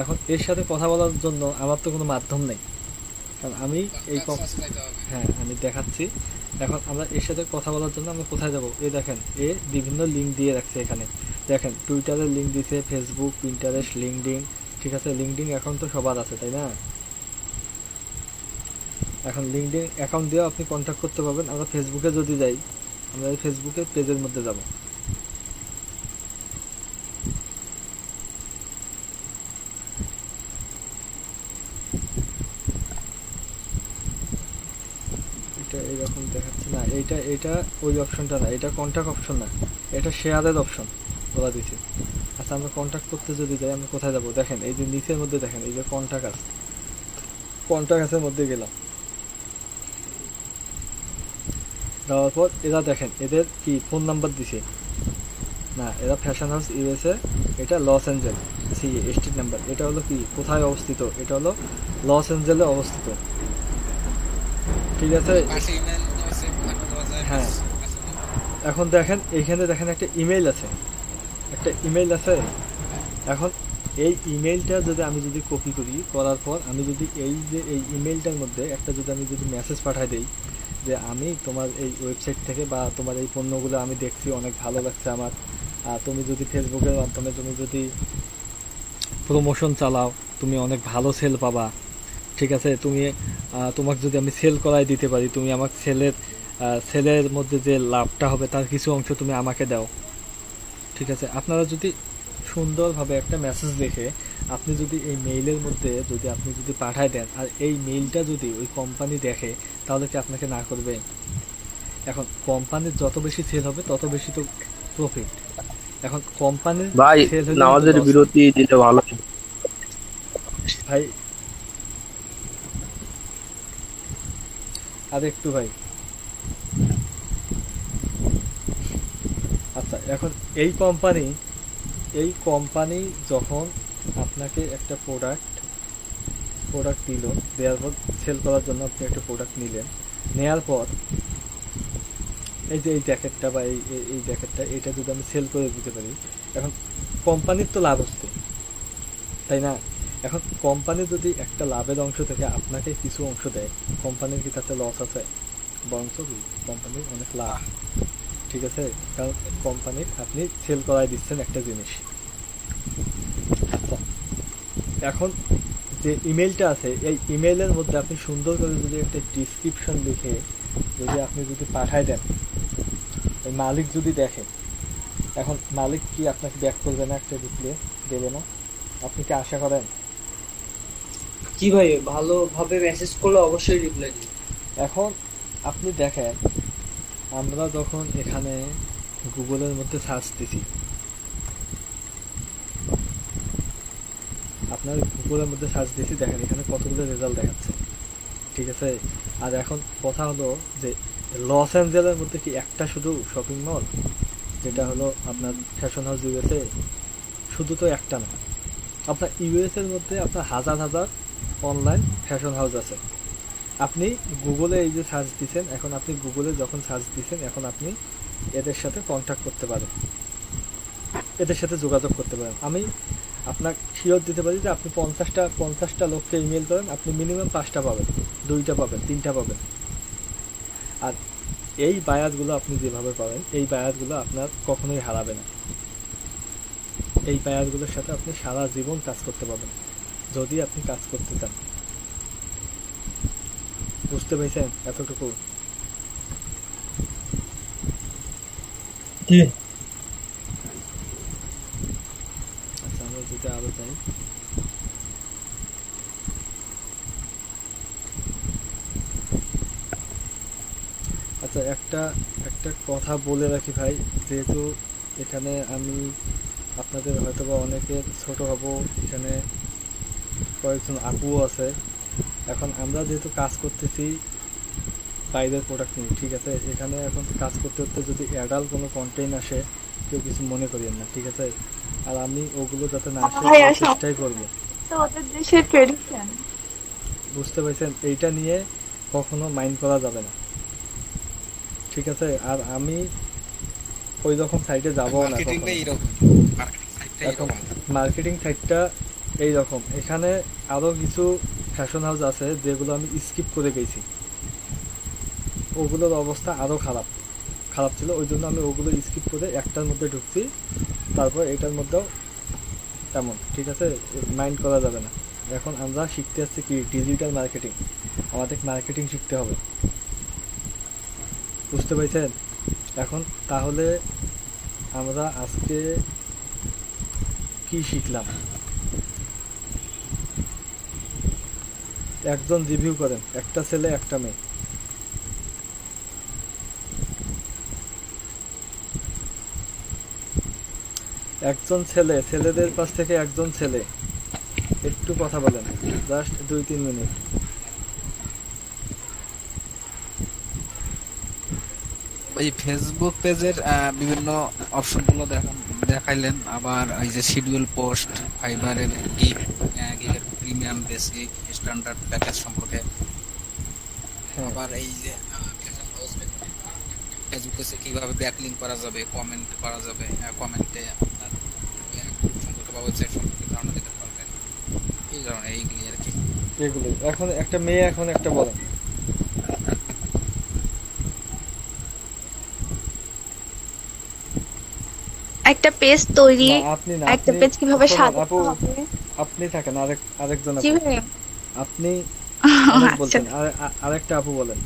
এখন এর সাথে কথা বলার জন্য আমার তো কোনো মাধ্যম নেই, কারণ আমি হ্যাঁ আমি দেখাচ্ছি। এখন আমরা এর সাথে কথা বলার জন্য আমরা কোথায় যাব? এই দেখেন, এ বিভিন্ন লিঙ্ক দিয়ে রাখছে এখানে, দেখেন টুইটারের লিঙ্ক দিয়েছে, ফেসবুক, পিন্টারেস্ট, লিঙ্কডিন, ঠিক আছে, লিঙ্কডিন অ্যাকাউন্ট তো সবার আছে, তাই না? এখন লিঙ্কডিন অ্যাকাউন্ট দিয়েও আপনি কন্ট্যাক্ট করতে পারবেন। আমরা ফেসবুকে যদি যাই, আমরা এই ফেসবুকের পেজের মধ্যে যাব, এইরকম দেখাচ্ছে না, এইটা ওই অপশনটা না, এটা কন্ট্যাক্ট অপশন না, এটা শেয়ারের অপশন বলা দিয়েছে। আচ্ছা আমরা কন্ট্যাক্ট করতে যদি যাই, আমরা কোথায় যাব? দেখেন এই যে নিচের মধ্যে দেখেন, এই যে কন্ট্যাক্ট আছে, কন্ট্যাক্টের মধ্যে গেলাম, দেওয়ার পর এরা দেখেন এদের কি ফোন নাম্বার দিছে না, এরা ফ্যাশন হাউস ইউএসএ, এটা লস অ্যাঞ্জেল স্ট্রিট নাম্বার, এটা হলো কি কোথায় অবস্থিত? এটা হলো লস অ্যাঞ্জেলে অবস্থিত, ঠিক আছে। হ্যাঁ এখন দেখেন এইখানে দেখেন একটা ইমেল আছে, এখন এই ইমেলটা যদি আমি যদি কপি করি, করার পর আমি যদি এই ইমেলটার মধ্যে একটা যদি আমি যদি মেসেজ পাঠাই দেই যে আমি তোমার এই ওয়েবসাইট থেকে বা তোমার এই পণ্যগুলো আমি দেখছি, অনেক ভালো লাগছে আমার, তুমি যদি ফেসবুকের মাধ্যমে তুমি যদি প্রমোশন চালাও তুমি অনেক ভালো সেল পাবা, ঠিক আছে। তুমি তোমাকে যদি আমি সেল করাই দিতে পারি, তুমি আমার সেলের মধ্যে যে লাভটা হবে তার কিছু অংশ তুমি আমাকে দাও, ঠিক আছে। আপনারা যদি সুন্দরভাবে একটা মেসেজ লিখে আপনি যদি এই মেইলের মধ্যে যদি আপনি যদি পাঠায় দেন, আর এই মেইলটা যদি ওই কোম্পানি দেখে, তাহলে কি আপনাকে না করবে? এখন কোম্পানির যত বেশি সেল হবে তত বেশি তো প্রফিট। এখন কোম্পানির ভাই সেল হলে নামাজের বিরতি দিলে ভালো ভাই। আর একটু ভাই, আচ্ছা এখন এই কোম্পানি যখন আপনাকে একটা প্রোডাক্ট দিল, দেওয়ার পর সেল করার জন্য আপনি একটা প্রোডাক্ট নিলেন, নেওয়ার পর এই যে এই জ্যাকেটটা বা এই জ্যাকেটটা এটা যদি আমি সেল করে দিতে পারি, এখন কোম্পানির তো লাভ হচ্ছে, তাই না? এখন কোম্পানি যদি একটা লাভের অংশ থেকে আপনাকে কিছু অংশ দেয়, কোম্পানির কি তাতে লস আছে? বরঞ্চ কোম্পানির অনেক লাভ, ঠিক আছে। কারণ কোম্পানির আপনি সেল করাই দিচ্ছেন একটা জিনিস। আচ্ছা এখন যে ইমেলটা আছে, এই ইমেলের মধ্যে আপনি সুন্দর করে যদি একটা ডিসক্রিপশন লিখে যদি আপনি যদি পাঠায় দেন, ওই মালিক যদি দেখে, এখন মালিক কি আপনাকে ব্যাক করবে না? একটা রিপ্লে দেবে না? আপনি কি আশা করেন? জি ভাই, ভালোভাবে মেসেজ করলে অবশ্যই রিপ্লাই দিই। এখন আপনি দেখেন, আমরা যখন এখানে গুগলের মধ্যে সার্চ দিছি, আপনার গুগলের মধ্যে সার্চ দিছি, দেখেন এখানে কতগুলো রেজাল্ট দেখাচ্ছে, ঠিক আছে। আর এখন কথা হলো যে লস অ্যাঞ্জেলের মধ্যে কি একটা শুধু শপিং মল, যেটা হলো আপনার ফ্যাশন হাউস ইউএসএ, শুধু তো একটা না, আপনার ইউএস এর মধ্যে আপনার হাজার অনলাইন ফ্যাশন হাউস আছে। আপনি গুগলে এই যে সার্চ দিচ্ছেন, এখন আপনি গুগলে যখন সার্চ দিচ্ছেন, এখন আপনি এদের সাথে কন্ট্যাক্ট করতে পারেন, এদের সাথে যোগাযোগ করতে পারেন। আমি আপনাকে শিওর দিতে পারি যে আপনি 50টা লোককে ইমেল করেন, আপনি মিনিমাম 5টা পাবেন, 2টা পাবেন, 3টা পাবেন। আর এই বায়ারগুলো আপনি যেভাবে পাবেন, এই বায়ারগুলো আপনার কখনোই হারাবে না। এই বায়ারগুলোর সাথে আপনি সারা জীবন কাজ করতে পারবেন যদি আপনি কাজ করতে চান। বুঝতে পেরেছেন এতটুকু? আচ্ছা আমরা যদি আরো যাই, আচ্ছা একটা কথা বলে রাখি ভাই, যেহেতু এখানে আমি আপনাদের হয়তো বা অনেকের ছোট হব, এখানে কয়েকজন আপুও আছে। এখন আমরা যেহেতু কাজ করতেছি বাইরের প্রোডাক্ট নিয়ে, ঠিক আছে, এখানে এখন কাজ করতে করতে যদি অ্যাডাল্ট কোনো কন্টেন্ট আসে, কেউ কিছু মনে করিয়েন না, ঠিক আছে। আর আমি ওগুলো যাতে না আসে চেষ্টাই করবো। বুঝতে পারছেন? এইটা নিয়ে কখনো মাইন্ড করা যাবে না, ঠিক আছে। আর আমি ওই রকম সাইটে যাবো না। এখন মার্কেটিং সাইটটা এইরকম, এখানে আরো কিছু ফ্যাশন হাউস আছে যেগুলো আমি স্কিপ করে গেছি, ওগুলোর অবস্থা আরো খারাপ ছিল, ওই জন্য আমি ওগুলো স্কিপ করে একটার মধ্যে ঢুকছি, তারপর এটার মধ্যেও তেমন, ঠিক আছে। মাইন্ড করা যাবে না। এখন আমরা শিখতে আসছি কি ডিজিটাল মার্কেটিং, আমাদের মার্কেটিং শিখতে হবে, বুঝতে পারছেন? এখন তাহলে আমরা আজকে কি শিখলাম? একজন রিভিউ করেন, একটা ছেলে একটা মেয়ে, একজন ছেলেদের পাশ থেকে একজন ছেলে একটু কথা বলেন, জাস্ট 2-3 মিনিট। এই ফেসবুক পেজের বিভিন্ন অপশনগুলো দেখাইলেন, আবার এই যে শিডিউল পোস্ট, ফাইবারের গিগের প্রিমিয়াম, বেসিক, স্ট্যান্ডার্ড প্যাকেজ সম্পর্কে, আবার এই যে ফেসবুকে কিভাবে ব্যাকলিংক করা যাবে, কমেন্ট করা যাবে, কমেন্টে আপনার গ্রুপ সম্পর্কে বা ওয়েবসাইট সম্পর্কে ধারণা দিতে পারবেন, এই ধরনের এইগুলি আর কি। এগুলো এখন একটা মেয়ে, এখন একটা বলেন। একটা পেজ তৈরি, আপনি না, একটা পেজ কিভাবে আপু, সাজাতে হবে। আপনি থাকেন, আরেকজন জি আপু ভাই। আপনি আচ্ছা। বলছেন, আরেকটা আপু বলেন।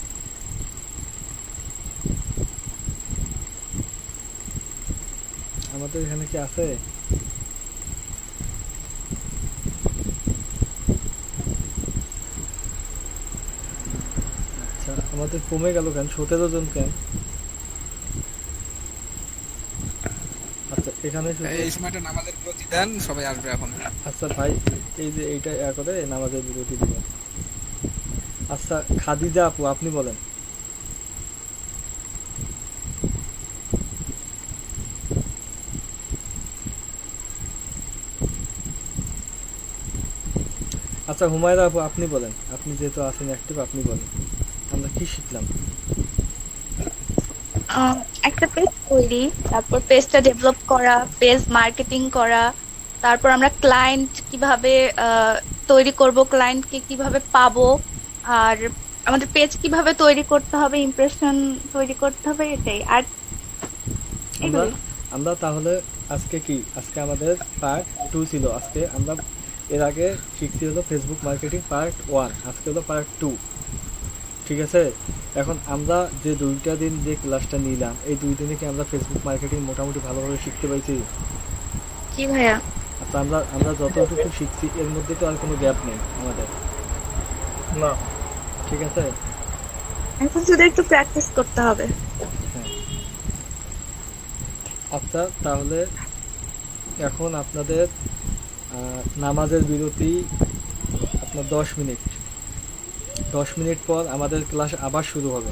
আমাদের এখানে কি আছে? আচ্ছা, আমাদের কমে গেল কেন? 17 জন কেন? আচ্ছা, এখানে এই সময়টা নামাজের বিরতি দেন, সবাই আসবে এখন। আচ্ছা ভাই, এই যে এইটা করে নামাজের বিরতি দিবেন। আচ্ছা, খাদিজা আপু আপনি বলেন। আচ্ছা, হুমায়রা আপু আপনি বলেন, আপনি যেহেতু আছেন অ্যাক্টিভ, আপনি বলেন আমরা কি শিখলাম। একটা পেজ তৈরি, তারপর পেজটা ডেভেলপ করা, পেজ মার্কেটিং করা, তারপর আমরা ক্লায়েন্ট কিভাবে তৈরি করব, ক্লায়েন্টকে কিভাবে পাবো, আর আমাদের পেজ কিভাবে তৈরি করতে হবে, ইমপ্রেশন তৈরি করতে হবে, এটাই। আর আমরা তাহলে আজকে আমাদের পার্ট 2 ছিল। আজকে আমরা এর আগে শিখছি হলো ফেসবুক মার্কেটিং পার্ট 1, আজকে হলো পার্ট 2। ঠিক আছে, এখন আমরা যে 2টা দিন যে ক্লাসটা নিলাম, এই 2 দিনে কি আমরা ফেসবুক মার্কেটিং মোটামুটি ভালোভাবে শিখতে পাইছি? কি ভাইয়া? আচ্ছা, আমরা যতটুকু শিখছি এর মধ্যে তো আর কোনো গ্যাপ নেই আমাদের, না? ঠিক আছে, এখন শুধু একটু প্র্যাকটিস করতে হবে। আচ্ছা, তাহলে এখন আপনাদের নামাজের বিরতি আপনার 10 মিনিট পর আমাদের ক্লাস আবার শুরু হবে।